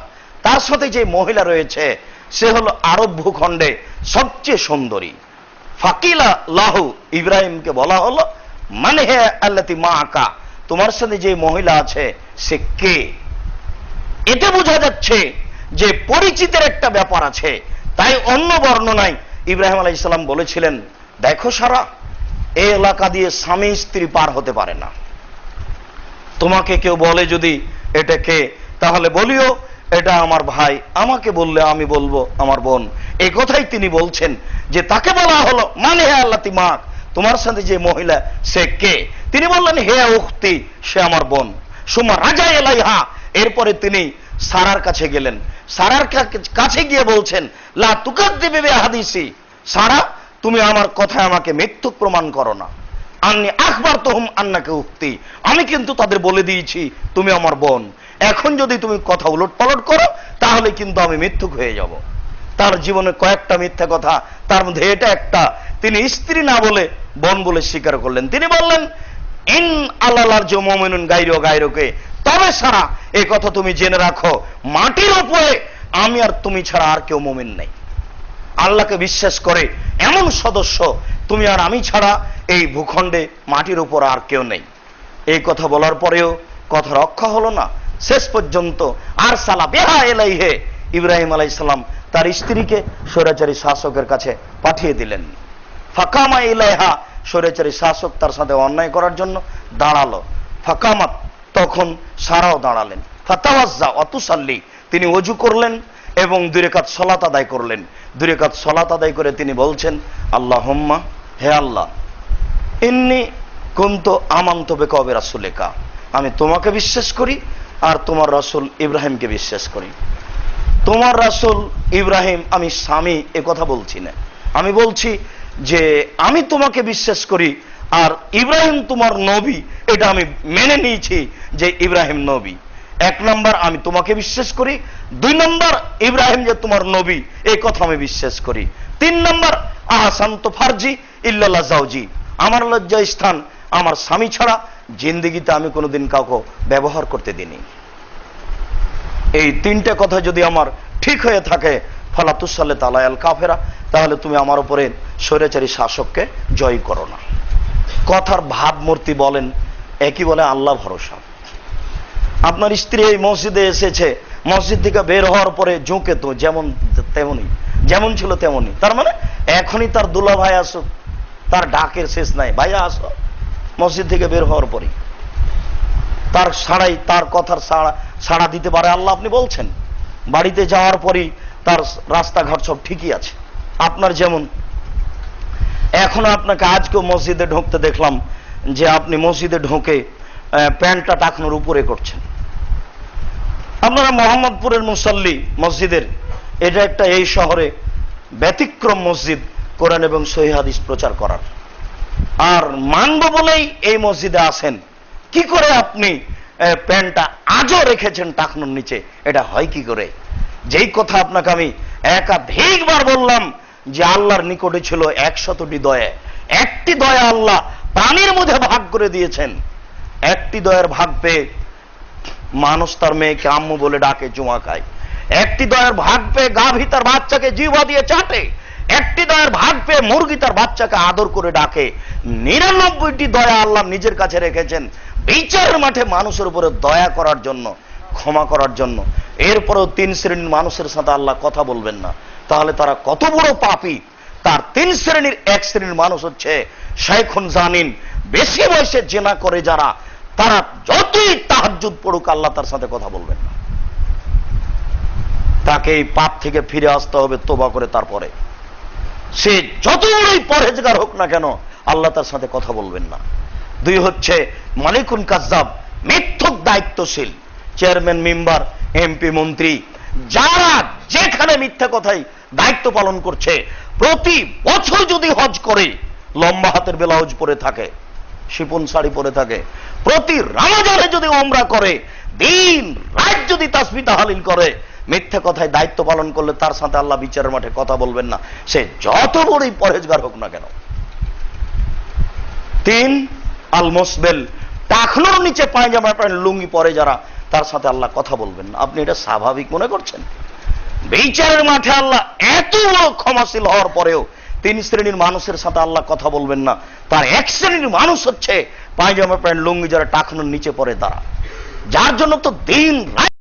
তার সাথে যে মহিলা রয়েছে সে হলো আরব ভূখণ্ডে সবচেয়ে সুন্দরী। ফাকিলা লাহু, ইব্রাহিমকে বলা হলো মানে হে আল্লাতি মা আকা, তোমার সাথে যে মহিলা আছে সে কে? এটা বোঝা যাচ্ছে যে পরিচিতের একটা ব্যাপার আছে। তাই অন্য বর্ণনায় ইব্রাহিম আলাইহিস সালাম বলেছিলেন, দেখো সারা, এই এলাকা দিয়ে স্বামী স্ত্রী পার হতে পারে না। তোমাকে কেউ বলে যদি এটা কে, তাহলে বলিও এটা আমার ভাই, আমাকে বললে আমি বলবো আমার বোন। এই কথাই তিনি বলছেন যে তাকে বলা হলো মানে হে আল্লাতি মা, তোমার সাথে যে মহিলা সে কে? তিনি বললেন হে উখতি, সে আমার বোন। সুমা রাজা এলাইহা, এরপরে তিনি সারার কাছে গেলেন। সারার কাছে গিয়ে বলছেন, লা তুকাদ্দিবি বিহাদিসি, সারা তুমি আমার কথায় আমাকে মিথ্যুক প্রমাণ করো না। আন্নি আখবারতুহুম আন্নাকা উখতি, আমি কিন্তু তাদের বলে দিয়েছি তুমি আমার বোন। এখন যদি তুমি কথা উলট পালট করো তাহলে কিন্তু আমি মিথ্যুক হয়ে যাব। তার জীবনে কয়েকটা মিথ্যা কথা, তার মধ্যে এটা একটা, তিনি স্ত্রী না বলে বোন বলে স্বীকার করলেন। তিনি বললেন ইন আল্লাহর যে মুমিনুন গায়রু গায়রুকে, তবে সারা এই কথা তুমি জেনে রাখো, মাটির উপরে আমি আর তুমি ছাড়া আর কেউ মুমিন নেই। আল্লাহকে বিশ্বাস করে এমন সদস্য তুমি আর আমি ছাড়া এই ভূখণ্ডে মাটির উপর আর কেউ নেই। এই কথা বলার পরেও কথা রক্ষা হলো না। শেষ পর্যন্ত আর সালা বেহা এলাইহে, ইব্রাহিম আলাইহিস সালাম তার স্ত্রীকে স্বৈরাচারী শাসকের কাছে পাঠিয়ে দিলেন। ফাকামা ইলাইহা, স্বৈরাচারী শাসক তার সাথে অন্যায় করার জন্য দাঁড়ালো। ফাকামাত, তখন সারাও দাঁড়ালেন। ফাতাওয়াজ্জা অতুসাল্লি, তিনি ওযু করলেন এবং 2 রাকাত সালাত আদায় করলেন। 2 রাকাত সালাত আদায় করে তিনি বলছেন, আল্লাহুম্মা, হে আল্লাহ, ইন্নী কুনতু আমানতু বিকা ওয়া বিরাসূলিকা, আমি তোমাকে বিশ্বাস করি আর তোমার রাসূল ইব্রাহিমকে বিশ্বাস করি। তোমার রাসূল ইব্রাহিম আমি স্বামী এ কথা বলছি না, আমি বলছি যে আমি তোমাকে বিশ্বাস করি আর ইব্রাহিম তোমার নবী, এটা আমি মেনে নিয়েছি যে ইব্রাহিম নবী। 1 নম্বর আমি তোমাকে বিশ্বাস করি, 2 নম্বর ইব্রাহিম যে তোমার নবী এই কথা আমি বিশ্বাস করি, 3 নম্বর আহসানতু ফারজি ইল্লাল্লাহ জাওজি, আমার লজ্জা স্থান আমার স্বামী ছাড়া জিন্দেগিতে আমি কোনোদিন কাউকে ব্যবহার করতে দিইনি। এই 3টে কথা যদি আমার ঠিক হয়ে থাকে, ফালা তুসাল্লিত আলায়াল কাফেরা, তাহলে তুমি আমার উপরে স্বৈরাচারী শাসককে জয় করো না। কথার ভাবমূর্তি বলেন, একই বলে আল্লাহ ভরসা। আপনার স্ত্রী এই মসজিদে এসেছে, মসজিদ থেকে বের হওয়ার পরে ঝুঁকে তো যেমন তেমনই, যেমন ছিল তেমনই, তার মানে এখনই তার দুলা ভাই আসুক, তার ডাকের শেষ নাই, ভাইয়া আসো, মসজিদ থেকে বের হওয়ার পরে তার সাড়াই, তার কথার সাড়া দিতে পারে আল্লাহ আপনি বলছেন। বাড়িতে যাওয়ার পরই তার রাস্তাঘাট সব ঠিকই আছে। আপনার যেমন এখনো আপনাকে আজকেও মসজিদে ঢুকতে দেখলাম যে আপনি মসজিদে ঢুকে প্যান্টটা টাকনোর উপরে করছেন। আপনারা মোহাম্মদপুরের মুসল্লি মসজিদের, এটা একটা এই শহরে ব্যতিক্রম মসজিদ কোরআন এবং সহিহ হাদিস প্রচার করার, আর মানব বলেই এই মসজিদে আসেন, কি করে আপনি প্যান্টটা আজও রেখেছেন টাকনোর নিচে, এটা হয় কি করে? যেই কথা আপনাকে আমি একাধিকবার বললাম যে আল্লাহর নিকটে ছিল 100টি দয়া, একটি দয়া আল্লাহ পানির মধ্যে ভাগ করে দিয়েছেন। একটি দয়ার ভাগ পেয়ে মানুষ তার মেয়েকে আম্মু বলে ডাকে, জুমা খায়। একটি দয়ার ভাগ পেয়ে গাভী তার বাচ্চাকে জিহ্বা দিয়ে চাটে। একটি দয়ার ভাগ পেয়ে মুরগি তার বাচ্চাকে আদর করে ডাকে। 99টি দয়া আল্লাহ নিজের কাছে রেখেছেন বিচারের মাঠে মানুষের উপরে দয়া করার জন্য, ক্ষমা করার জন্য। এরপরেও 3 শ্রেণীর মানুষের সাথে আল্লাহ কথা বলবেন না, তাহলে তারা কত বড় পাপী। তার 3 শ্রেণীর, 1 শ্রেণীর মানুষ হচ্ছে শাইখুন জানিন, বেশি বয়সে জেনা করে যারা, তারা যতই তাহাজ্জুদ পড়ুক আল্লাহ তার সাথে কথা বলবেন না। তাকে এই পাপ থেকে ফিরে আসতে হবে তওবা করে, তারপরে সে যত বড়ই পরহেজগার হোক না কেন আল্লাহ তার সাথে কথা বলবেন না। 2 হচ্ছে মালিকুন কাজ্জাব, মিথ্যক দায়িত্বশীল, চেয়ারম্যান, মেম্বার, এমপি, মন্ত্রী, যারা যেখানে মিথ্যা কথাই দায়িত্ব পালন করছে, প্রতি বছর যদি হজ করে লম্বা হাতের ব্লাউজ পরে থাকে, শিপন শাড়ি পরে থাকে, প্রতি রমজানে যদি উমরা করে, দিন রাত যদি তাসবিহ তাহলিল করে, মিথ্যা কথায় দায়িত্ব পালন করলে তার সাথে আল্লাহ বিচারের মাঠে কথা বলবেন না, সে যত বড়ই পরহেজগার হোক না কেন। 3 আল মুসবেল, টাকনোর নিচে পায়জামা প্যান্ট লুঙ্গি পরে যারা, তার সাথে আল্লাহ কথা বলবেন না। আপনি এটা স্বাভাবিক মনে করছেন? বিচারের মাঠে আল্লাহ এত বড় ক্ষমাশীল হওয়ার পরেও 3 শ্রেণীর মানুষের সাথে আল্লাহ কথা বলবেন না। তার 1 শ্রেণীর মানুষ হচ্ছে পায়জামা প্যান্ট লুঙ্গি যারা টাকনোর নিচে পড়ে তারা, যার জন্য তো দিন রাত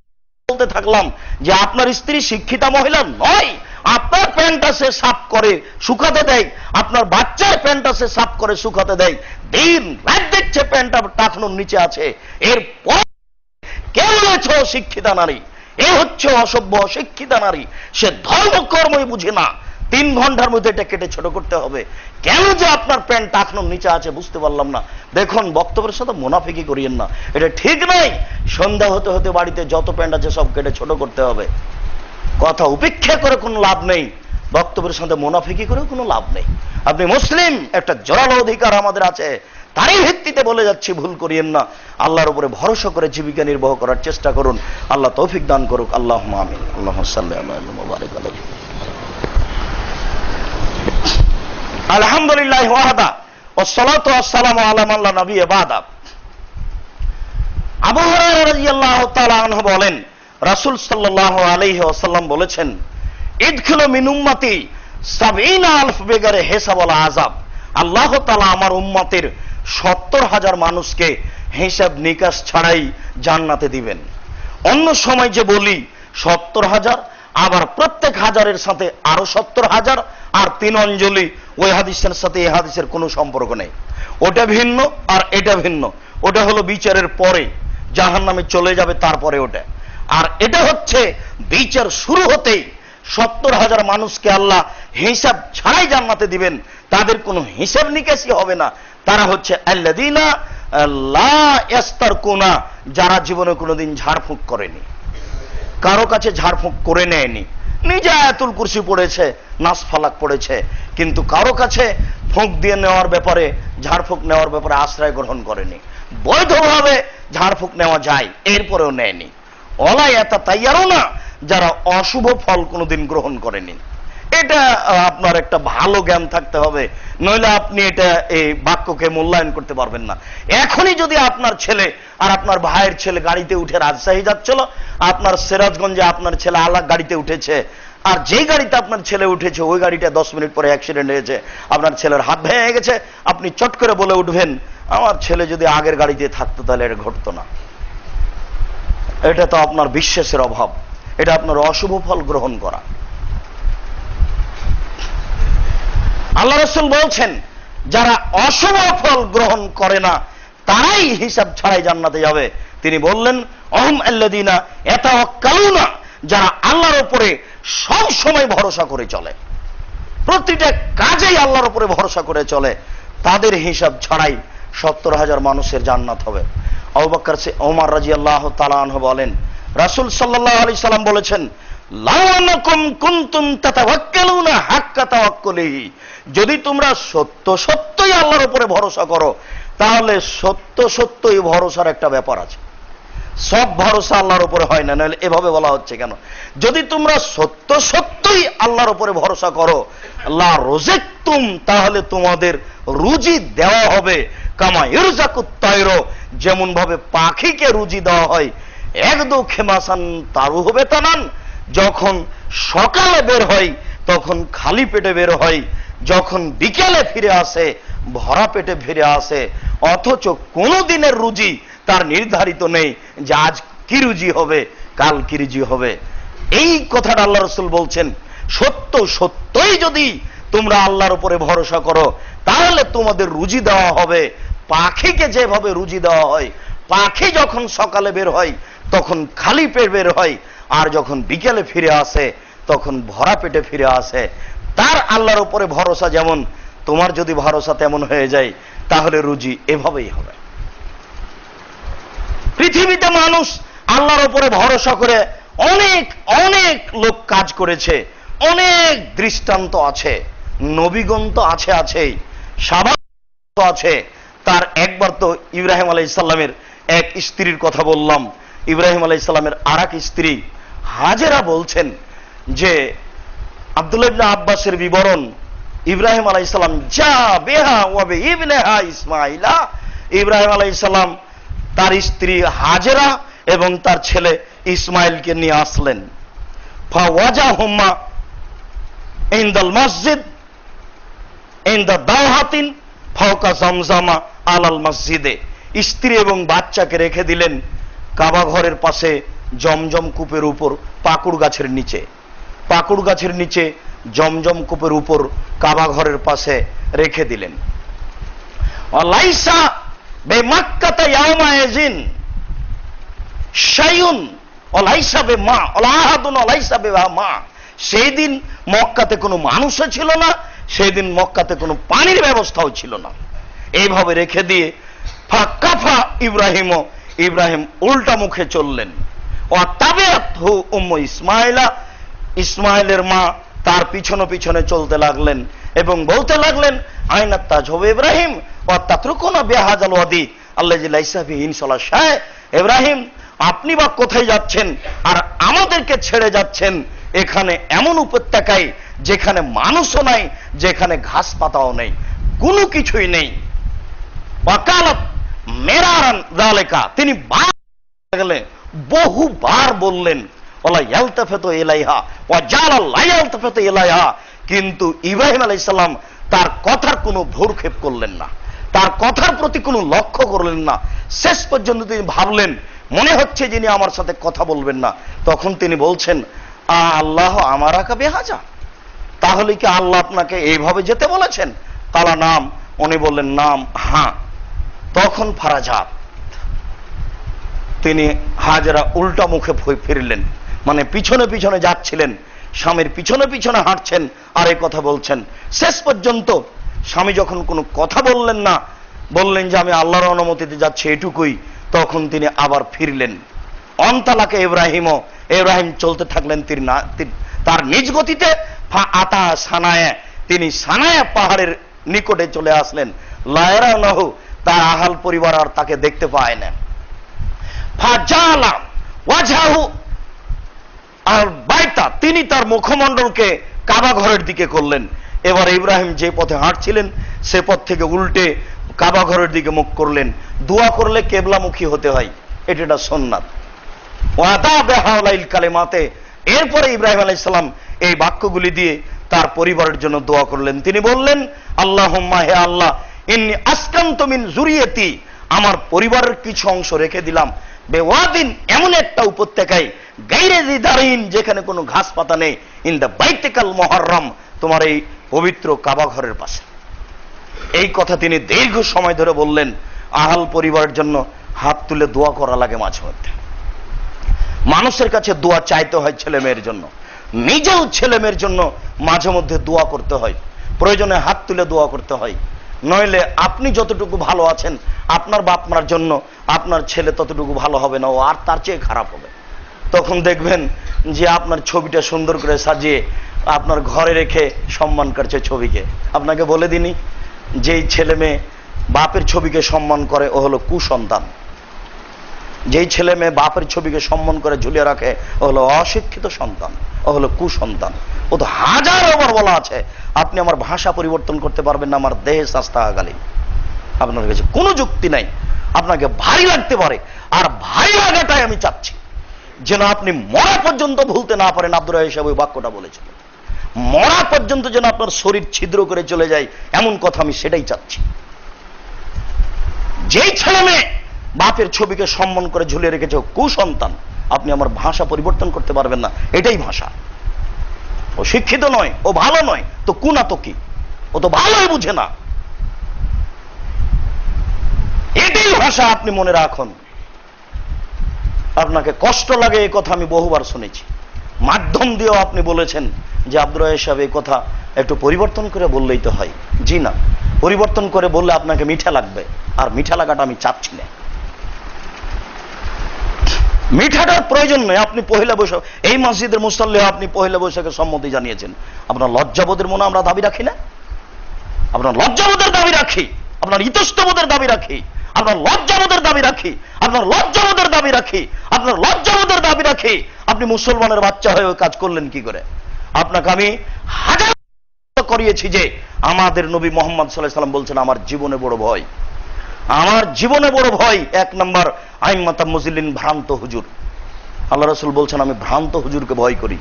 বলতে থাকলাম যে আপনার স্ত্রী শিক্ষিতা মহিলা নয়, আপনার প্যান্টটা সে সাফ করে শুকাতে দেয়, আপনার বাচ্চার প্যান্টটা সে সাফ করে শুকাতে দেয়, দিন রাত দেখছে প্যান্টটা টাকনোর নিচে আছে, এরপর কে বলেছ শিক্ষিতা নারী? এ হচ্ছে অসভ্য অশিক্ষিতা নারী, সে ধর্মকর্মই বুঝে না। 3 ঘন্টার মধ্যে এটা কেটে ছোট করতে হবে। কেন যে আপনার প্যান্ট টাকনোর নিচে আছে বুঝতে পারলাম না। দেখুন, বক্তব্যের সাথে মুনাফিকি করিয়েন না, এটা ঠিক নয়। সন্ধ্যা হতে হতে বাড়িতে যত প্যান্ট আছে সব কেটে ছোট করতে হবে। কথা উপেক্ষা করে কোনো লাভ নেই, বক্তব্যের সাথে মুনাফিকি করেও কোনো লাভ নেই। আপনি মুসলিম, একটা জোরালো অধিকার আমাদের আছে, তারই ভিত্তিতে বলে যাচ্ছি, ভুল করিয়েন না। আল্লাহর উপরে ভরসা করে জীবিকা নির্বাহ করার চেষ্টা করুন। আল্লাহ তৌফিক দান করুক। আল্লাহুম্মা আমিন। আল্লাহুম্মা সাল্লি আলা ওয়া বারিক আলাইহি। আলহামদুলিল্লাহ ওয়াহদা ওয়াসসালাতু ওয়াসসালামু আলা মান লা নাবিয়্যা বা'দা। আবু হুরায়রা রাদিয়াল্লাহু তাআলা আনহু বলেন, রাসূল সাল্লাল্লাহু আলাইহি ওয়াসাল্লাম বলেছেন, ইদখিলু মিন উম্মতি ৭০,০০০ বেগারে হিসাব ওয়ালা আযাব। আল্লাহ তাআলা আমার উম্মতের ৭০,০০০ মানুষকে হিসাব নিকাশ ছাড়াই জান্নাতে দিবেন। অন্য সময় যে বলি ৭০,০০০, আবার প্রত্যেক হাজারের সাথে আরো ৭০,০০০, আর 3 অঞ্জলি, ওই হাদিসের সাথে এই হাদিসের কোনো সম্পর্ক নেই। ওটা ভিন্ন আর এটা ভিন্ন। ওটা হলো বিচারের পরে জাহান্নামে চলে যাবে, তারপরে ওটা। আর এটা হচ্ছে বিচার শুরু হতেই ৭০,০০০ মানুষকে আল্লাহ হিসাব ছাড়াই জান্নাতে দিবেন, তাদের কোনো হিসাব নিকাশই হবে না। তারা হচ্ছে আল্লাযীনা লা ইয়াস্তারকুনা, যারা জীবনে কোনোদিন ঝাড়ফুঁক করেনি, কারো কাছে ঝাড়ফুঁক করে নেয়নি, নিজে আয়াতুল কুরসি পড়েছে, নাস ফালাক পড়েছে, কিন্তু কারো কাছে ফুঁক দিয়ে নেওয়ার ব্যাপারে, ঝাড়ফুঁক নেওয়ার ব্যাপারে আশ্রয় গ্রহণ করেনি। বৈধভাবে ঝাড়ফুঁক নেওয়া যায়, এরপরেও নেয়নি। ওয়ালা ইয়াতাতায়্যারুনা, যারা অশুভ ফল কোনোদিন গ্রহণ করেনি। এটা আপনার একটা ভালো জ্ঞান থাকতে হবে, নইলে আপনি এটা এই বাক্যকে মূল্যায়ন করতে পারবেন না। এখনই যদি আপনার ছেলে আর আপনার ভাইয়ের ছেলে গাড়িতে উঠে রাজশাহী যাচ্ছিল, আপনার সিরাজগঞ্জে আপনার ছেলে আলাদা গাড়িতে উঠেছে, আর যেই গাড়িতে আপনার ছেলে উঠেছে ওই গাড়িটা 10 মিনিট পরে অ্যাক্সিডেন্ট হয়েছে, আপনার ছেলের হাত ভেঙে গেছে, আপনি চট করে বলে উঠবেন আমার ছেলে যদি আগের গাড়িতে থাকতো তাহলে এটা ঘটতো না। এটা তো আপনার বিশ্বাসের অভাব, এটা আপনার অশুভ ফল গ্রহণ করা। আল্লাহ রাসূল বলছেন যারা অশুভ ফল গ্রহণ করে না তারাই হিসাব ছাড়াই জান্নাতে যাবে। তিনি বললেন অহম আল্লাযীনা ইয়াতাওয়াক্কালুনা, যারা আল্লাহর উপরে সব সময় ভরসা করে চলে, প্রতিটা কাজেই আল্লাহর উপরে ভরসা করে চলে, তাদের হিসাব ছাড়াই 70,000 মানুষের জান্নাত হবে। আবু বকর ওমর রাদিয়াল্লাহু তাআলা আনহু বলেন রাসূল সাল্লাল্লাহু আলাইহি সাল্লাম বলেছেন লাউ আন্নাকুম কুনতুম তাতাওয়াক্কালুনা হাক্কা তাওয়াক্কুলিহি, যদি তোমরা সত্য সত্যই আল্লাহর উপরে ভরসা করো, তাহলে সত্য সত্যই ভরসার একটা ব্যাপার আছে। সব ভরসা আল্লাহর উপরে হয় না, নাহলে এভাবে বলা হচ্ছে কেন? যদি তোমরা সত্য সত্যই আল্লাহর উপরে ভরসা করো, লা রুজিকতুম, তাহলে তোমাদের রুজি দেওয়া হবে, কামা ইরজাকুত তায়র, যেমন ভাবে পাখিকে রুজি দেওয়া হয়, একদু খেমাসান তারুহু বেতানান, যখন সকালে বের হয় তখন খালি পেটে বের হয়, যখন বিকেলে ফিরে আসে ভরা পেটে ফিরে আসে, অথচ কোনো দিনের রুজি তার নির্ধারিত নেই যে আজ কি রুজি হবে, কাল কি রুজি হবে। এই কথাটা আল্লাহ রাসূল বলছেন সত্য সত্যই যদি তোমরা আল্লাহর উপরে ভরসা করো তাহলে তোমাদের রুজি দেওয়া হবে পাখিকে যেভাবে রুজি দেওয়া হয়। পাখি যখন সকালে বের হয় তখন খালি পেট বের হয়, আর যখন বিকেলে ফিরে আসে তখন ভরা পেটে ফিরে আসে। তার আল্লাহর উপরে ভরসা যেমন, তোমার যদি ভরসা তেমন হয়ে যায় তাহলে রুজি এভাবেই হবে। পৃথিবীতে মানুষ আল্লাহর উপরে ভরসা করে অনেক অনেক লোক কাজ করেছে, অনেক দৃষ্টান্ত আছে, নবীগণ তো আছেই, সাহাবা আছে। তার একবার তো ইব্রাহিম আলাইহিস সালামের এক স্ত্রীর কথা বললাম, ইব্রাহিম আলাইহিস সালামের আরেক স্ত্রী হাজেরা বলছেন যে আব্দুল্লাহ ইবনে আব্বাসের বিবরণ, ইব্রাহিম আলাইহিস সালাম যা বিহা ওয়া বিইবনিহা ইসমাঈলা, ইব্রাহিম আলাইহিস সালাম তার স্ত্রী হাজেরা এবং তার ছেলে ইসমাইলকে নিয়ে আসলেন। ফাওয়াজাহুমা ইনদাল মসজিদ ইনদা দাওহাতিন ফাওকা জামজামা আলাল মসজিদে, স্ত্রী এবং বাচ্চাকে রেখে দিলেন কাবা ঘরের পাশে জমজম কূপের উপর পাকুড় গাছের নিচে, পাকুড় গাছের নিচে জমজম কূপের উপর কাবা ঘরের পাশে রেখে দিলেন। ওয়ালাইসা বেমাক্কাতা ইয়াউমাইজিন শাইউন ওয়ালাইসা বিমা ওয়ালাহাদুন ওয়ালাইসা বিমা, সেই দিন মক্কাতে কোনো মানুষও ছিল না, সেই দিন মক্কাতে কোনো পানির ব্যবস্থাও ছিল না। এইভাবে রেখে দিয়ে ফাকাফা ইব্রাহিম উল্টা মুখে চললেন। ওয়াতাবিআতহু উম্মু ইসমাঈলা, ইসমাইলের মা তার পিছনে পিছনে চলতে লাগলেন এবং বলতে লাগলেন আইনা তাজহু ইব্রাহিম ওয়া তাতরুকুনা বিহাযাল ওয়াদি আল্লাযী লাইসা ফীহি ইনসাল্লাহ শাই, ইব্রাহিম আপনি বা কোথায় যাচ্ছেন আর আমাদেরকে ছেড়ে যাচ্ছেন এখানে এমন উপত্যকায় যেখানে মানুষও নাই, যেখানে ঘাস পাতাও নেই, কোনো কিছুই নেই। ওয়াকালাত মেরারান যালিকা, তিনি বহুবার বললেন ওয়ালা ইয়ালতাফিতু ইলাইহা ওয়া জালা লা ইয়ালতাফিতু ইলাইহা, কিন্তু ইব্রাহিম আলাইহিস সালাম তার কথার কোনো ভ্রুক্ষেপ করলেন না, তার কথার প্রতি কোনো লক্ষ্য করলেন না। শেষ পর্যন্ত তিনি ভাবলেন মনে হচ্ছে যিনি আমার সাথে কথা বলবেন না, তখন তিনি বলছেন আল্লাহ আমারাকা বিহাজা, তাহলে কি আল্লাহ আপনাকে এইভাবে যেতে বলেছেন? কালা নাম, উনি বললেন নাম, হ্যাঁ। তখন ফারাজাত, তিনি হাজেরা উল্টা মুখে ফিরলেন, মানে পিছনে পিছনে যাচ্ছিলেন, স্বামীর পিছনে পিছনে হাঁটছেন আর এই কথা বলছেন। শেষ পর্যন্ত স্বামী যখন কোনো কথা বললেন না, বললেন যে আমি আল্লাহর অনুমতিতে যাচ্ছি এটুকুই। তখন তিনি আবার ফিরলেন। অন্তালাকে ইব্রাহিম চলতে থাকলেন তার নিজ গতিতে। আতা সানায়, তিনি সানায় পাহাড়ের নিকটে চলে আসলেন। লায়রানাহু, তার আহাল পরিবার আর তাকে দেখতে পায় না। ফাজালা ওয়াজহাহু আর বাইতা, তিনি তার মুখমণ্ডলকে কাবা ঘরের দিকে করলেন। এবার ইব্রাহিম যে পথে হাঁটছিলেন সে পথ থেকে উল্টে কাবা ঘরের দিকে মুখ করলেন। দোয়া করলে কেবলামুখী হতে হয়, এটা একটা সুন্নাত। ওয়াদা বিহাউলাইল কালিমাতে, এরপরে ইব্রাহিম আলাইহিস সালাম এই বাক্যগুলি দিয়ে তার পরিবারের জন্য দোয়া করলেন। তিনি বললেন, আল্লাহুম্মা, হে আল্লাহ, ইন্নী আসকানতু মিন যুরিয়াতি, আমার পরিবারের কিছু অংশ রেখে দিলাম, বেওয়াদিন, এমন একটা উপত্যকায়, গায়রে যি দারিন, যেখানে কোনো ঘাস পাতা নেই, ইন দা বাইতিকাল মুহাররম, তোমার এই পবিত্র কাবা ঘরের পাশে। এই কথা তিনি দীর্ঘ সময় ধরে বললেন। আহাল পরিবারের জন্য হাত তুলে দোয়া করা লাগে মাঝে মধ্যে। মানুষের কাছে দোয়া চাইতে হয় ছেলে মেয়ের জন্য, নিজেও ছেলে মেয়ের জন্য মাঝে মধ্যে দোয়া করতে হয়, প্রয়োজনে হাত তুলে দোয়া করতে হয়। নইলে আপনি যতটুকু ভালো আছেন আপনার বাপ মার জন্য আপনার ছেলে ততটুকু ভালো হবে না, ও আর তার চেয়ে খারাপ হবে। তখন দেখবেন যে আপনার ছবিটা সুন্দর করে সাজিয়ে আপনার ঘরে রেখে সম্মান করছে ছবিকে। আপনাকে বলে দিনি, যেই ছেলে মেয়ে বাপের ছবিকে সম্মান করে ও হলো কুসন্তান। যেই ছেলে মেয়ে বাপের ছবিকে সম্মান করে ঝুলিয়ে রাখে ও হলো অশিক্ষিত সন্তান, ও হলো কুসন্তান। ও তো হাজারবার বলা আছে, আপনি আমার ভাষা পরিবর্তন করতে পারবেন না, আমার দেহে শাস্তা আগালি। আপনার কাছে কোনো যুক্তি নাই। আপনাকে ভারী লাগতে পারে, আর ভারী লাগাটাই আমি চাচ্ছি যেন আপনি মরা পর্যন্ত ভুলতে না পারেন। আব্দুর রাজ্জাক সাহেব ওই বাক্যটা বলেছিলেন, মরা পর্যন্ত যেন আপনার শরীর ছিদ্র করে চলে যায়, এমন কথা আমি সেটাই চাচ্ছি। যেই ছেলে মেয়ে বাপের ছবিকে সম্মান করে ঝুলিয়ে রেখেছে কুসন্তান, আপনি আমার ভাষা পরিবর্তন করতে পারবেন না, এটাই ভাষা। ও শিক্ষিত নয়, ও ভালো নয়, তো কুনা তো কি, ও তো ভালোই বুঝে না। এটাই ভাষা, আপনি মনে রাখুন। আপনাকে কষ্ট লাগে এই কথা আমি বহুবার শুনেছি, মাধ্যম দিয়েও আপনি বলেছেন যে আব্দুর রাজ্জাক সাহেব এই কথা একটু পরিবর্তন করে বললেই তো হয়। জি না, পরিবর্তন করে বললে আপনাকে মিঠা লাগবে, আর মিঠা লাগাটা আমি চাচ্ছি না। মিঠাটার প্রয়োজন নেই। আপনি পহেলা বৈশাখ এই মসজিদের মুসাল্লি, আপনি পহেলা বৈশাখে সম্মতি জানিয়েছেন। আপনার লজ্জাবোধের মনে আমরা দাবি রাখি না? আপনার লজ্জাবোধের দাবি রাখি, আপনার ইতস্তবোধের দাবি রাখি, আপনার লজ্জাবোধের দাবি রাখি, আপনার লজ্জাবোধের দাবি রাখি, আপনার লজ্জাবোধের দাবি রাখি। আপনি মুসলমানের বাচ্চা হয়ে ওই কাজ করলেন কি করে? আপনাকে আমি হাজার করিয়েছি যে আমাদের নবী মুহাম্মদ সাল্লাল্লাহু আলাইহি ওয়াসাল্লাম বলছেন, আমার জীবনে বড় ভয়, আমার জীবনে বড় ভয়। 1 নম্বর আইম্মাতা মুজিল্লিন, ভ্রান্ত হুজুর। আল্লাহ রাসূল বলছেন আমি ভ্রান্ত হুজুরকে ভয় করি।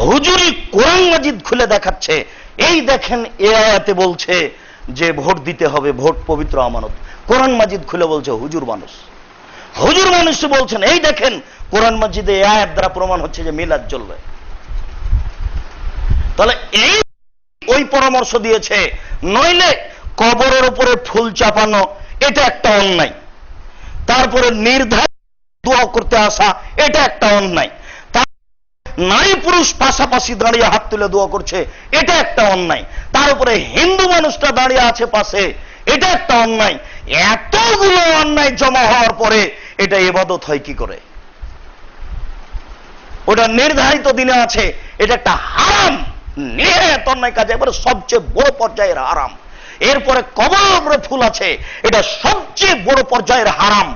হুজুরি কোরআন মাজিদ খুলে দেখাচ্ছে, এই দেখেন এ আয়াতে বলছে যে ভোট দিতে হবে, ভোট পবিত্র আমানত। কোরআন মাজিদ খুলে বলছে হুজুর মানুষ, হুজুর মানুষ বলছেন এই দেখেন কোরআন মাজিদে এই আয়াত দ্বারা প্রমাণ হচ্ছে যে মিলাদ চলবে। তাহলে এই ওই পরামর্শ দিয়েছে। নইলে কবরের উপরে ফুল চাপানো এটা একটা অন্যায়, তারপরে নির্ধারিত দোয়া করতে আসা এটা একটা অন্যায়, নারী পুরুষ পাশাপাশি দাঁড়িয়ে হাত তুলে দোয়া করছে এটা একটা অন্যায়, তার উপরে হিন্দু মানুষটা দাঁড়িয়ে আছে পাশে, এটা একটা অন্যায়। এতগুলো অন্যায় জমা হওয়ার পরে এটা ইবাদত হয় কি করে? ওটা নির্ধারিত দিনে আছে, এটা একটা হারাম, নিহায়াত অন্যায় কাজ, এবারে সবচেয়ে বড় পর্যায়ের হারাম। এরপরে কবরে ফুল আছে, এটা সবচেয়ে বড় পর্যায়ের হারাম।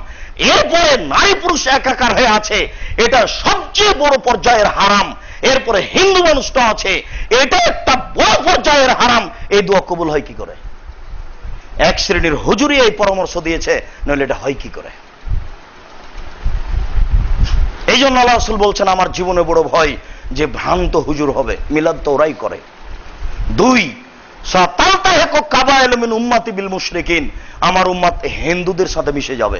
এরপরে নারী পুরুষ একাকার হয়ে আছে, এটা সবচেয়ে বড় পর্যায়ের হারাম। এরপরে হিন্দু মানুষটা আছে, এটা একটা বড় পর্যায়ের হারাম। এই দোয়া কবুল হয় কি করে? এক শ্রেণীর হুজুরি এই পরামর্শ দিয়েছে, নইলে এটা হয় কি করে? এই জন্য আল্লাহ রাসূল বলছেন আমার জীবনে বড় ভয় যে ভ্রান্ত হুজুর হবে। মিলাদ তো ওরাই করে। 2 সাতালতাহিকু কাবাইল মিন উম্মতি বিল মুশরিকিন, আমার উম্মত হিন্দুদের সাথে মিশে যাবে।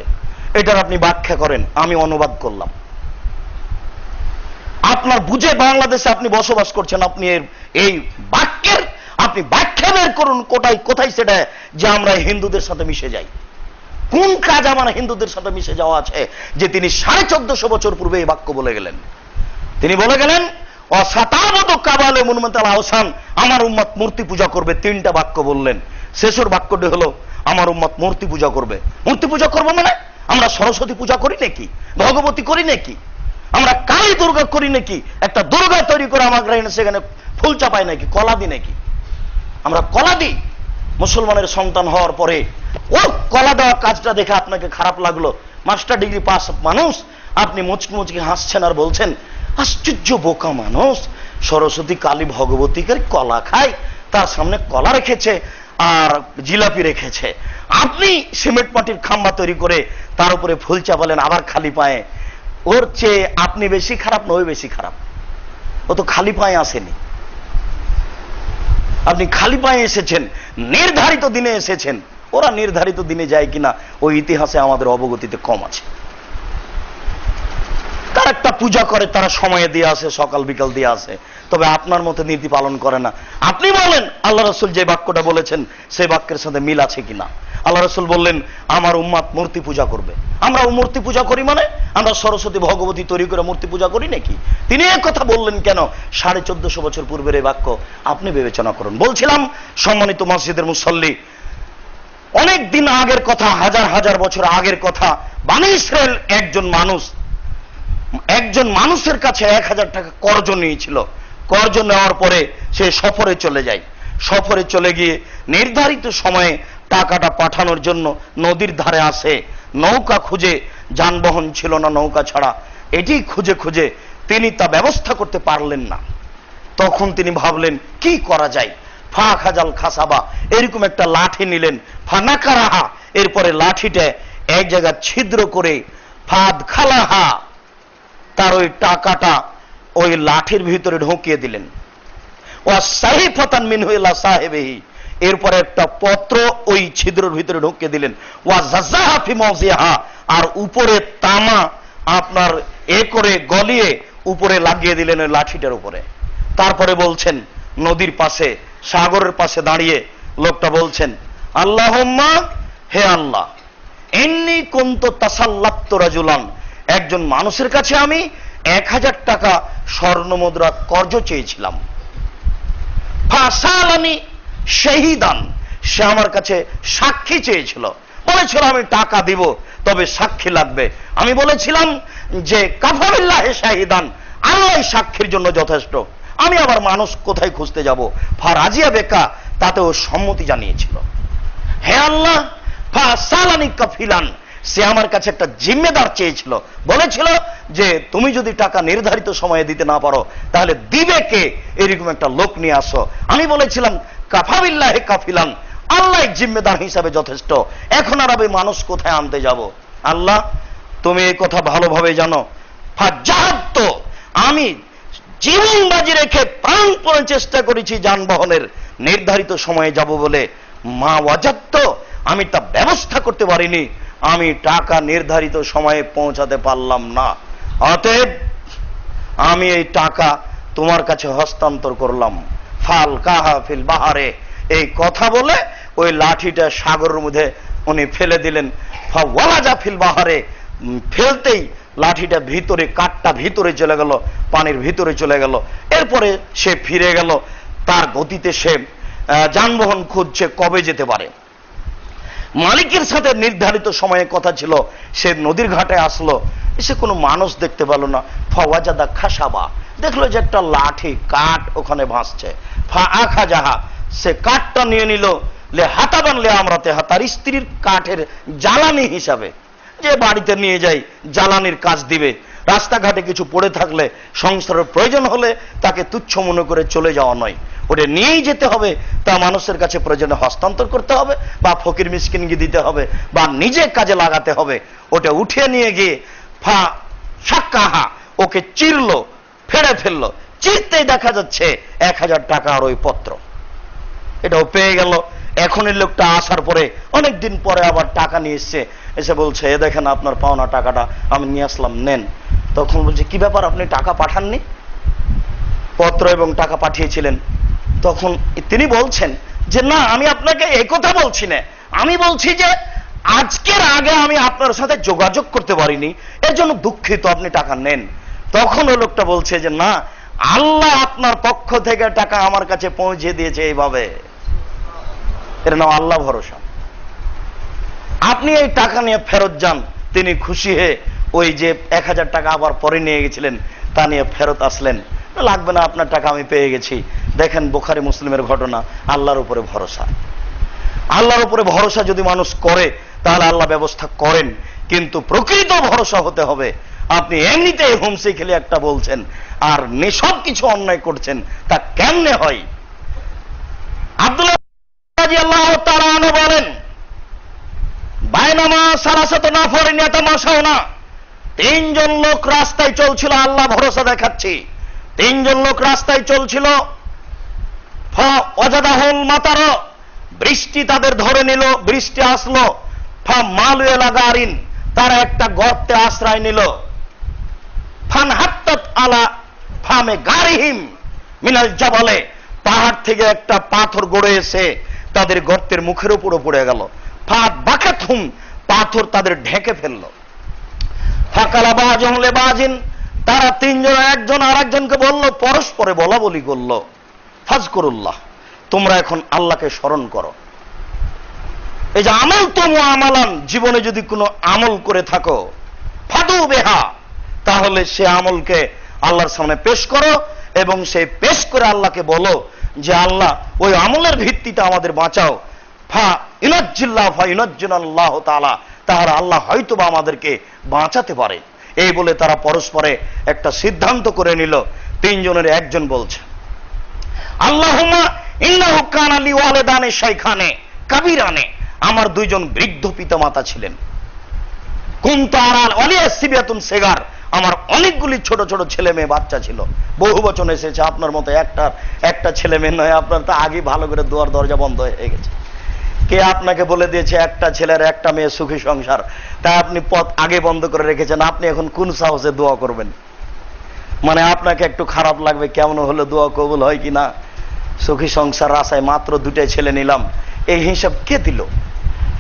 এটার আপনি ব্যাখ্যা করেন, আমি অনুবাদ করলাম। আপনার বুঝে বাংলাদেশে আপনি বসবাস করছেন, আপনি এই বাক্যের আপনি ব্যাখ্যা বের করুন কোথায় কোথায় সেটা যে আমরা হিন্দুদের সাথে মিশে যাই। কোন কাজ আমার হিন্দুদের সাথে মিশে যাওয়া আছে যে তিনি 1450 বছর পূর্বে এই বাক্য বলে গেলেন? তিনি বলে গেলেন অসাতাবদ কাবালে মুনমাতাল আওসান, আমার উম্মত মূর্তি পূজা করবে। 3টা বাক্য বললেন। শেষের বাক্যটি হলো আমার উম্মত মূর্তি পূজা করবে। মূর্তি পূজা করবো মানে আমরা সরস্বতী পূজা করি নাকি, ভগবতী করি নাকি, আমরা কালী দুর্গা করি নাকি, একটা দুর্গা তৈরি করে আমাকে সেখানে ফুল চাপাই নাকি, কলা দিই নাকি? আমরা কলা দিই। মুসলমানের সন্তান হওয়ার পরে ও কলা দেওয়া কাজটা দেখে আপনাকে খারাপ লাগলো, মাস্টার ডিগ্রি পাস মানুষ, আপনি মুচকি মুচকি হাসছেন আর বলছেন আশ্চর্য বোকা মানুষ, সরস্বতী কালী ভগবতীকে কলা খায়, তার সামনে কলা রেখেছে আর জিলাপি রেখেছে, আপনি সিমেন্ট মাটির খাম্বা তৈরি করে তার উপরে ফুল চাপালেন আবার খালি পায়ে। ওর চেয়ে আপনি বেশি খারাপ না ওই বেশি খারাপ? ও তো খালি পায়ে আসেনি, আপনি খালি পায়ে এসেছেন, নির্ধারিত দিনে এসেছেন। ওরা নির্ধারিত দিনে যায় কিনা ওই ইতিহাসে আমাদের অবগতিতে কম আছে। তার একটা পূজা করে, তারা সময়ে দিয়ে আসে, সকাল বিকাল দিয়ে আসে, তবে আপনার মতো নীতি পালন করে না। আপনি বলেন আল্লাহ রসুল যে বাক্যটা বলেছেন সেই বাক্যের সাথে মিল আছে কিনা। আল্লাহ রসুল বললেন আমার উম্মাত মূর্তি পূজা করবে। আমরা মূর্তি পূজা করি মানে আমরা সরস্বতী ভগবতী তৈরি করে মূর্তি পূজা করি নাকি? তিনি এক কথা বললেন কেন? 1450 বছর পূর্বের এই বাক্য আপনি বিবেচনা করুন। বলছিলাম সম্মানিত মসজিদের মুসল্লি, অনেক দিন আগের কথা, হাজার হাজার বছর আগের কথা। বনী ইসরাইল একজন মানুষের কাছে 1000 টাকা কর্জ নিয়েছিল। কর্জ নেওয়ার পরে সে সফরে চলে যায়। সফরে চলে গিয়ে নির্ধারিত সময়ে টাকাটা পাঠানোর জন্য নদীর ধারে আসে, নৌকা খুঁজে, যানবাহন ছিল না নৌকা ছাড়া, এটি খুঁজে খুঁজে তিনি তা ব্যবস্থা করতে পারলেন না। তখন তিনি ভাবলেন কি করা যায়। ফা খাজাল খাসাবা এরকম একটা লাঠি নিলেন, ফানাকারাহা, এরপরে লাঠিটা এক জায়গায় ছিদ্র করে ফাদ খালাহা, তার ওই টাকাটা ওই লাঠির ভিতরে ঢুকিয়ে দিলেন। ওয়া সাহিফাতান মিনহু ইলা সাহিবিহি, এরপরে একটা পত্র ওই ছিদ্রের ভিতরে ঢুকিয়ে দিলেন। ওয়া জাযাহা ফি মাওজিহা, আর উপরে তামা আপনার এ করে গলিয়ে উপরে লাগিয়ে দিলেন ওই লাঠিটার উপরে। তারপরে বলছেন নদীর পাশে, সাগরের পাশে দাঁড়িয়ে লোকটা বলছেন আল্লাহুম্মা, হে আল্লাহ, ইন্নী কুনতু তাসাল্লাতু রাজুলান, একজন মানুষের কাছে আমি 1000 টাকা স্বর্ণ মুদ্রা কর্জ চেয়েছিলাম। ফাসালানি শাহিদান, সে আমার কাছে সাক্ষী চেয়েছিল, বলেছিল আমি টাকা দিব তবে সাক্ষী লাগবে। আমি বলেছিলাম যে কাফা বিল্লাহি শাহিদান, আল্লাহ সাক্ষীর জন্য যথেষ্ট, আমি আবার মানুষ কোথায় খুঁজতে যাব। ফারাজিয়া বেকা, তাতেও সম্মতি জানিয়েছিল। হে আল্লাহ, ফাসালানি কাফিলান, সে আমার কাছে একটা জিম্মেদার চেয়েছিল, বলেছিল যে তুমি যদি টাকা নির্ধারিত সময়ে দিতে না পারো তাহলে দিবে কে, এরকম একটা লোক নিয়ে আসো। আমি বলেছিলাম কাফা বিল্লাহি কাফিলান, আল্লাহ জিম্মেদার হিসাবে যথেষ্ট, এখন আর আমি মানুষ কোথায় আনতে যাব। আল্লাহ তুমি এই কথা ভালোভাবে জানো। ফাজাহাত, আমি জীবন বাজি রেখে প্রাণপণে চেষ্টা করেছি যানবাহনের নির্ধারিত সময়ে যাব বলে, মা ওয়াজাত্ত, আমি তা ব্যবস্থা করতে পারিনি, আমি টাকা নির্ধারিত সময়ে পৌঁছাতে পারলাম না, অতএব আমি এই টাকা তোমার কাছে হস্তান্তর করলাম। ফাল কাহা ফিল বাহারে, এই কথা বলে ওই লাঠিটা সাগরের মধ্যে উনি ফেলে দিলেন। ফাওয়ালাজা ফিল বাহারে, ফেলতেই লাঠিটা ভিতরে, কাঠটা ভিতরে চলে গেল, পানির ভিতরে চলে গেল। এরপরে সে ফিরে গেল, তার গতিতে সে যানবাহন খুঁজছে কবে যেতে পারে। মালিকের সাথে নির্ধারিত সময়ে কথা ছিল, সে নদীর ঘাটে আসলো, এসে কোনো মানুষ দেখতে পেল না। ফাওয়াজাদা খাসাবা, দেখলো যে একটা লাঠি কাঠ ওখানে ভাসছে। ফা আখা যাহা, সে কাঠটা নিয়ে নিল, লে হাতাবান লে আমরাতে, তার স্ত্রীর কাঠের জ্বালানি হিসাবে, যে বাড়িতে নিয়ে যাই জ্বালানির কাজ দিবে। রাস্তাঘাটে কিছু পড়ে থাকলে, সংসারের প্রয়োজন হলে তাকে তুচ্ছ মনে করে চলে যাওয়া নয়, ওটা নিয়েই যেতে হবে, তা মানুষের কাছে প্রয়োজনে হস্তান্তর করতে হবে, বা ফকির মিসকিনকে দিতে হবে, বা নিজে কাজে লাগাতে হবে। ওটা উঠিয়ে নিয়ে গিয়ে ফা সাক্কাহা, ওকে চিরলো, ফেড়ে ফেললো। চিরতেই দেখা যাচ্ছে 1000 টাকা আর ওই পত্র, এটাও পেয়ে গেল। এখন এই লোকটা আসার পরে অনেকদিন পরে আবার টাকা নিয়ে এসছে, এসে বলছে এ দেখেন আপনার পাওনা টাকাটা আমি নিয়ে আসলাম, নেন। তখন বলছে কি ব্যাপার, আপনি টাকা পাঠাননি? পত্র এবং টাকা পাঠিয়েছিলেন। তখন তিনি বলছেন যে না, আমি আপনাকে এই কথা বলছি না, আমি বলছি যে আজকের আগে আমি আপনার সাথে যোগাযোগ করতে পারিনি, এর জন্য দুঃখিত, আপনি টাকা নেন। তখন ওই লোকটা বলছে যে না, আল্লাহ আপনার পক্ষ থেকে টাকা আমার কাছে পৌঁছে দিয়েছে এইভাবে। এর নাম আল্লাহ ভরসা। আপনি এই টাকা নিয়ে ফেরত যান, তিনি খুশি হয়ে ওই যে 1000 টাকা আবার পরে নিয়ে গেছিলেন তা নিয়ে ফেরত আসলেন, লাগবে না আপনার টাকা আমি পেয়ে গেছি। দেখেন বুখারী মুসলিমের ঘটনা। আল্লাহর উপরে ভরসা, আল্লাহর উপরে ভরসা যদি মানুষ করে তাহলে আল্লাহ ব্যবস্থা করেন, কিন্তু প্রকৃত ভরসা হতে হবে। আপনি এমনিতেই হোমসে খেলে একটা বলছেন আর সব কিছু অন্যায় করছেন, তা কেমনে হয়? আব্দুল্লাহ রাদিয়াল্লাহু তাআলা আনহু বলেন, বাইনামা সালাসাতু নাফারিন ইয়াতামাশাউনা, 3 জন লোক রাস্তায় চলছিল, আল্লাহ ভরসা দেখাচ্ছি। 3 জন লোক রাস্তায় চলছিল, ফাওয়াজাদাহুল মাতার, বৃষ্টি তাদের ধরে নিল, বৃষ্টি আসলো। ফামালু ইলা গারিন, তারা একটা গর্তে আশ্রয় নিল। ফানহাত্তাত আলা ফামে গারিহিম মিনাল জাবালে, পাহাড় থেকে একটা পাথর গড়ে এসে তাদের গর্তের মুখের উপরে পড়ে গেল। ফাত বাকাতহুম, পাথর তাদের ঢেকে ফেলল। ফাকালা বাজুহুম লিবাজিন, তারা 3 জন একজন আরেকজনকে বলল, পরস্পরে বলা বলি করলো, ফাজকুরুল্লাহ, তোমরা এখন আল্লাহকে স্মরণ করো। এই যে আমল তুমু আমালান, জীবনে যদি কোনো আমল করে থাকো, ফাদু বেহা, তাহলে সে আমলকে আল্লাহর সামনে পেশ করো এবং সেই পেশ করে আল্লাহকে বলো যে আল্লাহ ওই আমলের ভিত্তিতে আমাদের বাঁচাও। ফা ইনাজ্জিল্লাহ ফা ইনাজ্জিনাল্লাহু তাআলা, তাহলে আল্লাহ হয়তোবা আমাদেরকে বাঁচাতে পারে। এই বলে তারা পরস্পরে একটা সিদ্ধান্ত করে নিল। 3 জনের একজন বলছে, আল্লাহুম্মা ইন্নাহু কানা লি ওয়ালিদানি শাইখানে কাবীরানে, আমার 2 জন বৃদ্ধ পিতামাতা ছিলেন। কুনতু আরাল ওয়ালিয়া সিবিয়াতুন সিগার, আমার অনেকগুলি ছোট ছোট ছেলে মেয়ে বাচ্চা ছিল। বহু বচন এসেছে, আপনার মতো একটা ছেলে মেয়ে নয়, আপনার তো আগে ভালো করে দুয়ার দরজা বন্ধ হয়ে গেছে। কে আপনাকে বলে দিয়েছে একটা ছেলের একটা মেয়ে সুখী সংসার, তাই আপনি পথ আগে বন্ধ করে রেখেছেন? আপনি এখন কোন সাহসে দোয়া করবেন? মানে আপনাকে একটু খারাপ লাগবে, কেমন হলে দোয়া কবুল হয় কিনা। সুখী সংসার আশায় মাত্র 2টা ছেলে নিলাম, এই হিসাব কে দিল?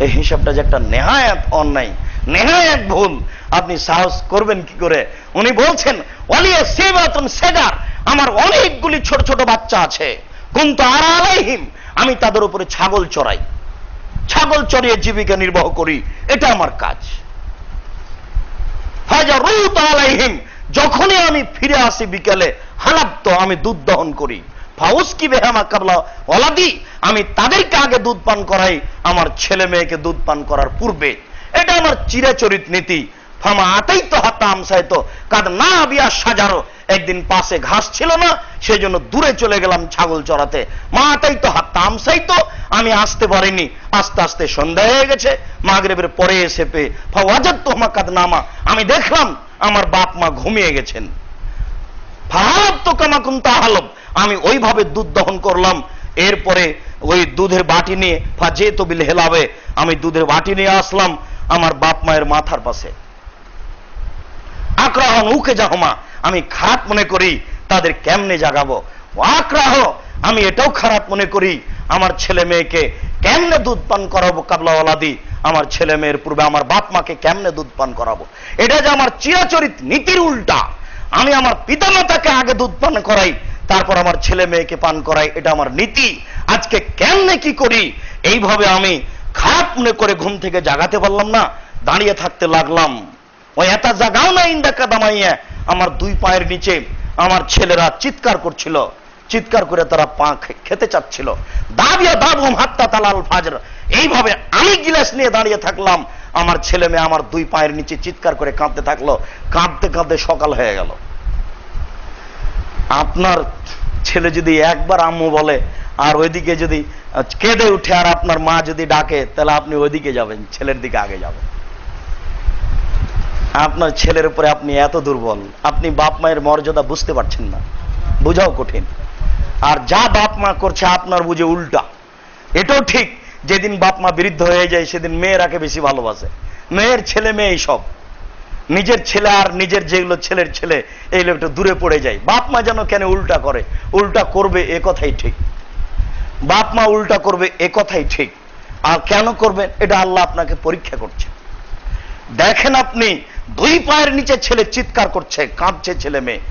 এই হিসাবটা যে একটা নেহায়াত অন্যায়, নেহায়াত ভুল। আপনি সাহস করবেন কি করে? উনি বলছেন ওয়ালিয়া সিবাতুন সিগার, আমার অনেকগুলি ছোট ছোট বাচ্চা আছে। কুনতু আরা আলাইহিম, আমি তাদের উপরে ছাগল চড়াই, ছাগল চড়িয়ে জীবিকা নির্বাহ করি, এটা আমার কাজ। ফাজারুত আলাইহিম, যখনই আমি ফিরে আসি বিকেলে, হালাবতো, আমি দুধ দহন করি। ফাউসকি বেহামা কাবলা ওয়ালাদি, আমি তাদেরকে আগে দুধ পান করাই আমার ছেলে মেয়েকে দুধ পান করার পূর্বে। এটা আমার চিরাচরিত নীতি। ফামা আতাই তো হাতা আমসাইতো কাদ না বিয়া সাজারো, একদিন পাশে ঘাস ছিল না, সেই জন্য দূরে চলে গেলাম ছাগল চড়াতে। মা আতাই তো হাতা আমসাইতো, আমি আসতে পারিনি, আস্তে আস্তে সন্ধ্যা হয়ে গেছে, মাগরিবের পরে এসে পেয়ে ফাওয়াজাত তো কাদ নামা, আমি দেখলাম আমার বাপ মা ঘুমিয়ে গেছেন। ফাহাব তো কামাকুম তাহালব, আমি ওইভাবে দুধ দহন করলাম। এরপরে ওই দুধের বাটি নিয়ে ফাজে তো বিল হেলাবে, আমি দুধের বাটি নিয়ে আসলাম আমার বাপ মায়ের মাথার পাশে। আক্রাহন উকে জাহমা, আমি খারাপ মনে করি তাদের কেমনে জাগাবো। আক্রাহ, আমি এটাও খারাপ মনে করি আমার ছেলে মেয়েকে কেমনে দুধ পান করাবো। কাবলা ওয়ালাদি, আমার ছেলে মেয়ের পূর্বে আমার বাপ মাকে কেমনে দুধ পান করাবো। এটা যে আমার চিরাচরিত নীতির উল্টা। আমি আমার পিতামাতাকে আগে দুধ পান করাই, তারপর আমার ছেলে মেয়েকে পান করাই, এটা আমার নীতি। আজকে কেমনে কি করি, এইভাবে আমি খারাপ মনে করে ঘুম থেকে জাগাতে পারলাম না, দাঁড়িয়ে থাকতে লাগলাম। ওই এত জাগাও না ইন্দাকা দামাইয়া, আমার 2 পায়ের নিচে আমার ছেলেরা চিৎকার করছিল, চিৎকার করে তারা পা খেতে চাচ্ছিল। দাবিয়া দাবুম হাত্তা তালাল ফাজর, এইভাবে আমি গিলাস নিয়ে দাঁড়িয়ে থাকলাম, আমার ছেলে মেয়ে আমার 2 পায়ের নিচে চিৎকার করে কাঁদতে থাকলো। কাঁদতে কাঁদতে সকাল হয়ে গেল। আপনার ছেলে যদি একবার আম্মু বলে আর ওইদিকে যদি কেঁদে উঠে আর আপনার মা যদি ডাকে, তাহলে আপনি ওইদিকে যাবেন, ছেলের দিকে আগে যাবেন। আপনার ছেলের উপরে আপনি এত দুর্বল, আপনি বাপ মায়ের মর্যাদা বুঝতে পারছেন না, বোঝাও কঠিন। আর যা বাপ মা করছে আপনার বুঝে উল্টা। এটাও ঠিক, যেদিন বাপ মা বৃদ্ধ হয়ে যায় সেদিন মেয়েরাকে বেশি ভালোবাসে। মেয়ের ছেলে মেয়ে সব, নিজের ছেলে আর নিজের যেগুলো ছেলের ছেলে এইগুলো একটু দূরে পড়ে যায়। বাপ মা যেন কেন উল্টা করে, উল্টা করবে এ কথাই ঠিক। বাপ মা উল্টা করবে এ কথাই ঠিক। আর কেন করবেন, এটা আল্লাহ আপনাকে পরীক্ষা করছে। দেখেন আপনি 2 পায়ের নিচে ছেলে চিৎকার করছে, কাঁদছে ছেলে মেয়ে,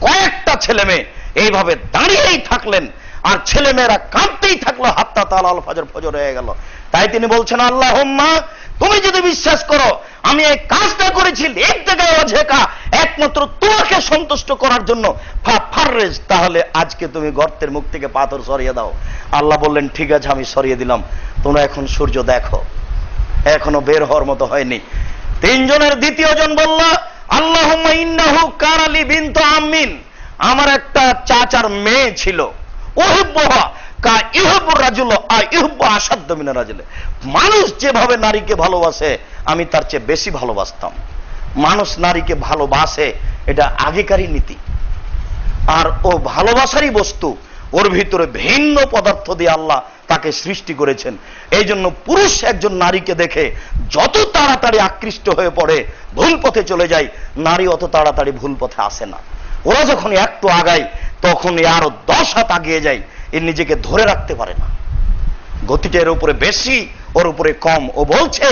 কয়েকটা ছেলে মেয়ে এইভাবে দাঁড়িয়েই থাকলেন। আর ছেলে মেয়েরা কাঁদতেই থাকলো হাত্তা তালাল ফজর, ফজর হয়ে গেল। তাই তিনি বলছেন, আল্লাহুম্মা, তুমি যদি বিশ্বাস করো আমি এই কাজটা করেছি একমাত্র তোমাকে সন্তুষ্ট করার জন্য, ফাররেজ, তাহলে আজকে তুমি গর্তের মুখ থেকে পাথর সরিয়ে দাও। আল্লাহ বললেন, ঠিক আছে, আমি সরিয়ে দিলাম। তোমরা এখন সূর্য দেখো, এখনো বের হওয়ার মতো হয়নি। তিনজনের দ্বিতীয় জন বলল, আল্লাহুম্মা ইন্নাহু কানা লি বিনতু আম্মিন, আমার একটা চাচার মেয়ে ছিল, উহিব্বুহা কা ইউহিব্বুর রাজুল ইউহিব্বু আশাদ্দু মিনার রাজুল, মানুষ যেভাবে নারীকে ভালোবাসে আমি তার চেয়ে বেশি ভালোবাসতাম। মানুষ নারীকে ভালোবাসে, এটা আগেকারই নীতি। আর ও ভালোবাসারই বস্তু, ওর ভিতরে ভিন্ন পদার্থ দিয়ে আল্লাহ তাকে সৃষ্টি করেছেন। এই জন্য পুরুষ একজন নারীকে দেখে যত তাড়াতাড়ি আকৃষ্ট হয়ে পড়ে, ভুল পথে চলে যায়, নারী অত তাড়াতাড়ি ভুল পথে আসে না। ওরা যখন একটু আগায় তখন আরো 10 হাত আগিয়ে যায়, এ নিজেকে ধরে রাখতে পারে না। গতিটা এর উপরে বেশি, ওর উপরে কম। ও বলছে,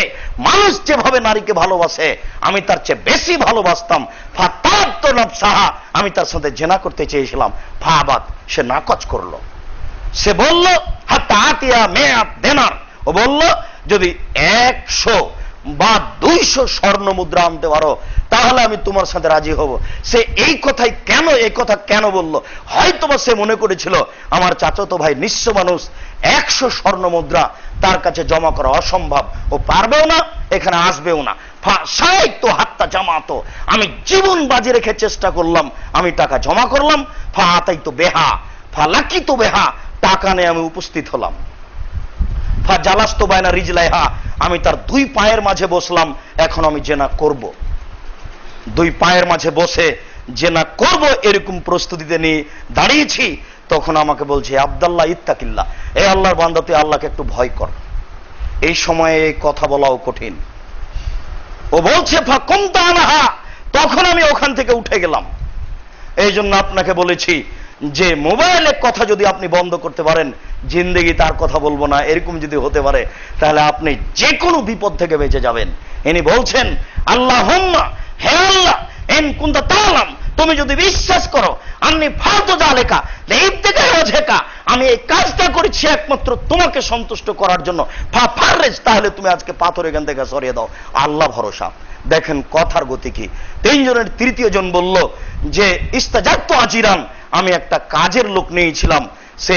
মানুষ যেভাবে নারীকে ভালোবাসে আমি তার চেয়ে বেশি ভালোবাসতাম। ফাতাবতু নাফসাহা, আমি তার সাথে জেনা করতে চেয়েছিলাম। ফাবাত, সে নাকচ করলো। সে বলল, হাত্তা আতিয়া মেয়াত দেনার, ও বলল যদি 100 বা 200 স্বর্ণ মুদ্রা আনতে পারো তাহলে আমি তোমার সাথে রাজি হব। সে এই কথা কেন বলল? হয়তো সে মনে করেছিল আমার চাচাতো ভাই নিঃস্ব মানুষ, 100 স্বর্ণ মুদ্রা তার কাছে জমা করা অসম্ভব, ও পারবেও না, এখানে আসবেও না। ফাসাইতু হাত্তা জামাতো, আমি জীবন বাজি রেখে চেষ্টা করলাম, আমি টাকা জমা করলাম। ফাআতাইতু বিহা ফালাকিতু বিহা, টাকা নিয়ে আমি উপস্থিত হলাম। ফাজালাস্তু বাইনা রিজলাইহা, আমি তার 2 পায়ের মাঝে বসলাম। এখন আমি জেনা করব, 2 পায়ের মাঝে বসে জেনা করব এরকম প্রস্তুতিতে নিয়ে দাঁড়িয়েছি। তখন আমাকে বলছে, আব্দুল্লাহ ইত্তাকিল্লাহ, এই আল্লাহর বান্দা তুই আল্লাহকে একটু ভয় কর। এই সময়ে এই কথা বলাও কঠিন। ও বলছে, ফাকুমতু আনহা, তখন আমি ওখান থেকে উঠে গেলাম। এই জন্য আপনাকে বলেছি যে মোবাইলের কথা যদি আপনি বন্ধ করতে পারেন, জিন্দেগি তার কথা বলবো না, এরকম যদি হতে পারে তাহলে আপনি যে কোনো বিপদ থেকে বেঁচে যাবেন। ইনি বলছেন, আল্লাহুম্মা, হে আল্লাহ, ইন কুনতা তাআলাম, তুমি যদি বিশ্বাস করো, আন্নী ফাতু যালিকা লিইবতিগাই ওয়াজহিকা, আমি এই কাজটা করেছি একমাত্র তোমাকে সন্তুষ্ট করার জন্য। ফাররেজ, তাহলে তুমি আজকে পাথর এখান থেকে সরিয়ে দাও। আল্লাহ ভরসা। দেখেন কথার গতি কি। তিনজনের তৃতীয় জন বলল যে ইস্তাজাতু আজিরান, আমি একটা কাজের লোক নিয়েছিলাম, সে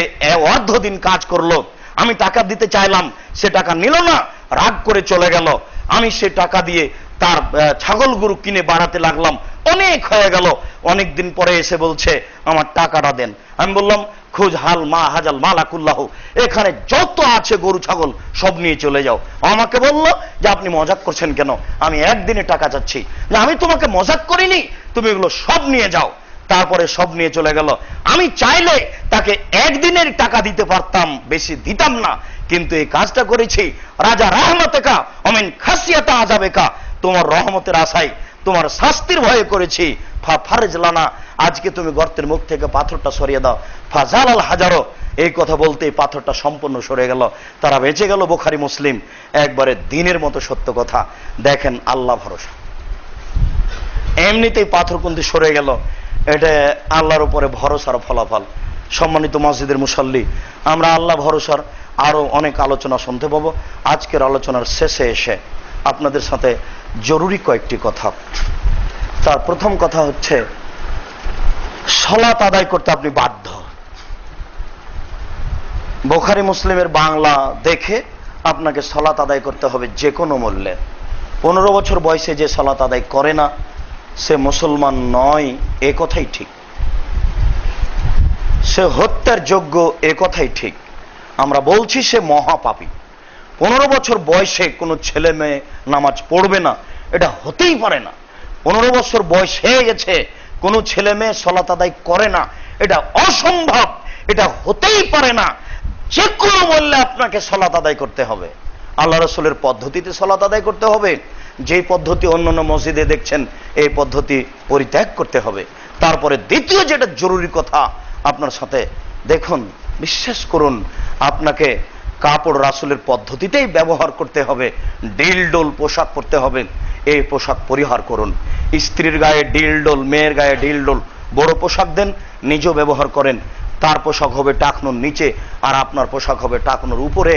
অর্ধদিন কাজ করলো, আমি টাকা দিতে চাইলাম, সে টাকা নিল না, রাগ করে চলে গেল। আমি সে টাকা দিয়ে তার ছাগল গরু কিনে বাড়াতে লাগলাম, অনেক হয়ে গেল। অনেক দিন পরে এসে বলছে আমার টাকাটা দেন। আমি বললাম, খুজ হাল মা হাজাল মালাকুল্লাহ, এখানে যত আছে গরু ছাগল সব নিয়ে চলে যাও। আমাকে বলল যে আপনি মজাক করছেন কেন, আমি একদিনে টাকা চাচ্ছি। যে আমি তোমাকে মজাক করিনি, তুমি এগুলো সব নিয়ে যাও। তারপরে সব নিয়ে চলে গেল। আমি চাইলে তাকে একদিনের টাকা দিতে পারতাম, বেশি দিতাম না, কিন্তু এই কাজটা করেছি রাজা রাহমাতেকা অমিন খাসিয়াতা আযাবেকা, তোমার রহমতের আশায়, তোমার শাস্তির ভয়ে করেছি। ফারজ লানা, আজকে তুমি গর্তের মুখ থেকে পাথরটা সরিয়ে দাও। ফাজালাল হাজারো, এই কথা বলতেই পাথরটা সম্পূর্ণ সরে গেল। তারা বেঁচে গেল। বুখারী মুসলিম, একবারে দিনের মতো সত্য কথা। দেখেন আল্লাহ ভরসা, এমনিতেই পাথর কিন্তু সরে গেল। এটা আল্লাহর উপরে ভরসার ফলাফল। সম্মানিত মসজিদের মুসল্লি, আমরা আল্লাহ ভরসার আরো অনেক আলোচনা শুনতে পাবো। আজকের আলোচনার শেষে এসে আপনাদের সাথে জরুরি কয়েকটি কথা। তার প্রথম কথা হচ্ছে, সালাত আদায় করতে আপনি বাধ্য। বুখারী মুসলিমের বাংলা দেখে আপনাকে সালাত আদায় করতে হবে যে কোনো মূল্যে। 15 বছর বয়সে যে সালাত আদায় করে না সে মুসলমান নয়, এ কথাই ঠিক। সে হত্যার যোগ্য, এ কথাই ঠিক। আমরা বলছি সে মহাপাপী। 15 বছর বয়সে কোনো ছেলে মেয়ে নামাজ পড়বে না, এটা হতেই পারে না। 15 বছর বয়স হয়ে গেছে, কোনো ছেলে মেয়ে সালাত আদায় করে না, এটা অসম্ভব, এটা হতেই পারে না। যে কোনো মূল্যে আপনাকে সালাত আদায় করতে হবে। আল্লাহ রাসূলের পদ্ধতিতে সালাত আদায় করতে হবে। যেই পদ্ধতি অন্যান্য মসজিদে দেখছেন, এই পদ্ধতি পরিত্যাগ করতে হবে। তারপরে দ্বিতীয় যেটা জরুরি কথা আপনার সাথে, দেখুন, বিশ্বাস করুন, আপনাকে কাপড় রাসূলের পদ্ধতিতেই ব্যবহার করতে হবে। ডিল ডোল পোশাক পরতে হবে, এই পোশাক পরিহার করুন। স্ত্রীর গায়ে ডিল ডোল, মেয়ের গায়ে ডিল ডোল, বড় পোশাক দেন, নিজেও ব্যবহার করেন। তার পোশাক হবে টাকনুর নিচে আর আপনার পোশাক হবে টাকনুর উপরে।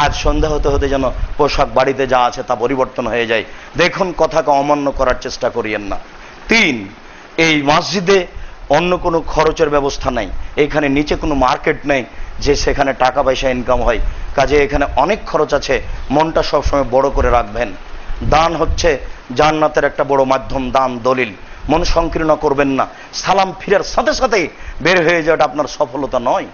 আজ সন্ধ্যা হতে হতে যেন পোশাক বাড়িতে যা আছে তা পরিবর্তন হয়ে যায়। দেখুন, কথাকে অমান্য করার চেষ্টা করিয়েন না। 3, এই মসজিদে অন্য কোনো খরচের ব্যবস্থা নাই। এখানে নিচে কোনো মার্কেট নেই যে সেখানে টাকা পয়সা ইনকাম হয়। কাজে এখানে অনেক খরচ আছে। মনটা সবসময় বড় করে রাখবেন। দান হচ্ছে জান্নাতের একটা বড় মাধ্যম, দান দলিল। মন সংকীর্ণ করবেন না। সালাম ফিরার সাথে সাথেই বের হয়ে যাওয়াটা আপনার সফলতা নয়।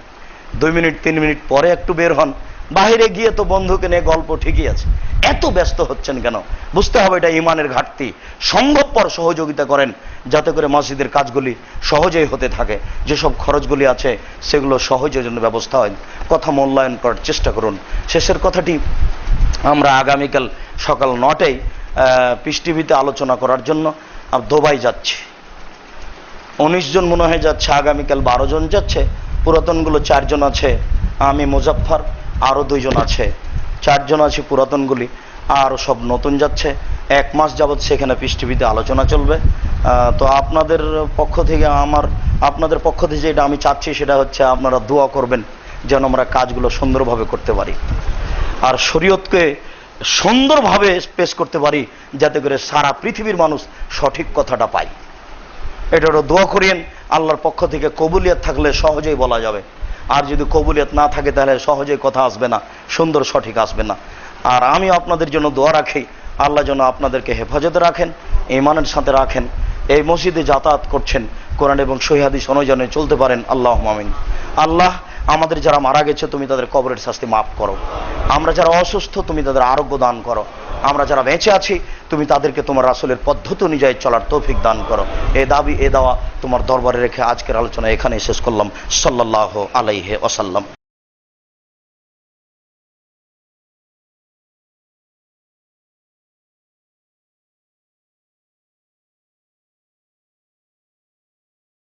2 মিনিট 3 মিনিট পরে একটু বের হন। বাহিরে গিয়ে তো বন্ধুকে নিয়ে গল্প ঠিকই আছে, এত ব্যস্ত হচ্ছেন কেন? বুঝতে হবে এটা ইমানের ঘাটতি। সম্ভবপর সহযোগিতা করেন যাতে করে মসজিদের কাজগুলি সহজেই হতে থাকে। যেসব খরচগুলি আছে সেগুলো সহজের জন্য ব্যবস্থা হয়। কথা মূল্যায়ন করার চেষ্টা করুন। শেষের কথাটি, আমরা আগামীকাল সকাল 9টায় পিস টিভিতে আলোচনা করার জন্য দুবাই যাচ্ছি। 19 জন মনে হয় যাচ্ছে, আগামীকাল 12 জন যাচ্ছে। পুরাতনগুলো 4 জন আছে, আমি মুজাফফর, আরও 2 জন আছে, 4 জন আছে পুরাতনগুলি, আর সব নতুন যাচ্ছে। 1 মাস যাবৎ সেখানে পিস টিভিতে আলোচনা চলবে। তো আপনাদের পক্ষ থেকে আপনাদের পক্ষ থেকে যেটা আমি চাচ্ছি সেটা হচ্ছে আপনারা দোয়া করবেন যেন আমরা কাজগুলো সুন্দরভাবে করতে পারি আর শরীয়তকে সুন্দরভাবে পেশ করতে পারি, যাতে করে সারা পৃথিবীর মানুষ সঠিক কথাটা পায়। এটারও দোয়া করিয়েন। আল্লাহর পক্ষ থেকে কবুলিয়ত থাকলে সহজেই বলা যাবে, আর যদি কবুলিয়ত না থাকে তাহলে সহজেই কথা আসবে না, সুন্দর সঠিক আসবে না। আর আমি আপনাদের জন্য দোয়া রাখি, আল্লাহ যেন আপনাদেরকে হেফাজতে রাখেন, ঈমানের সাথে রাখেন। এই মসজিদে যাতায়াত করছেন, কোরআন এবং সহিহ হাদিস অনুযায়ী চলতে পারেন। আল্লাহুম্মা আমিন। আল্লাহ, আমাদের যারা মারা গেছে তুমি তাদের কবরের শাস্তি মাফ করো। আমরা যারা অসুস্থ তুমি তাদের আরোগ্য দান করো। আমরা যারা বেঁচে আছি তুমি তাদেরকে তোমার রাসূলের পদ্ধতি অনুযায়ী চলার তৌফিক দান করো। এ দাবি এ দাওয়া তোমার দরবারে রেখে আজকের আলোচনা এখানেই শেষ করলাম। সাল্লাল্লাহু আলাইহি ওয়াসাল্লাম।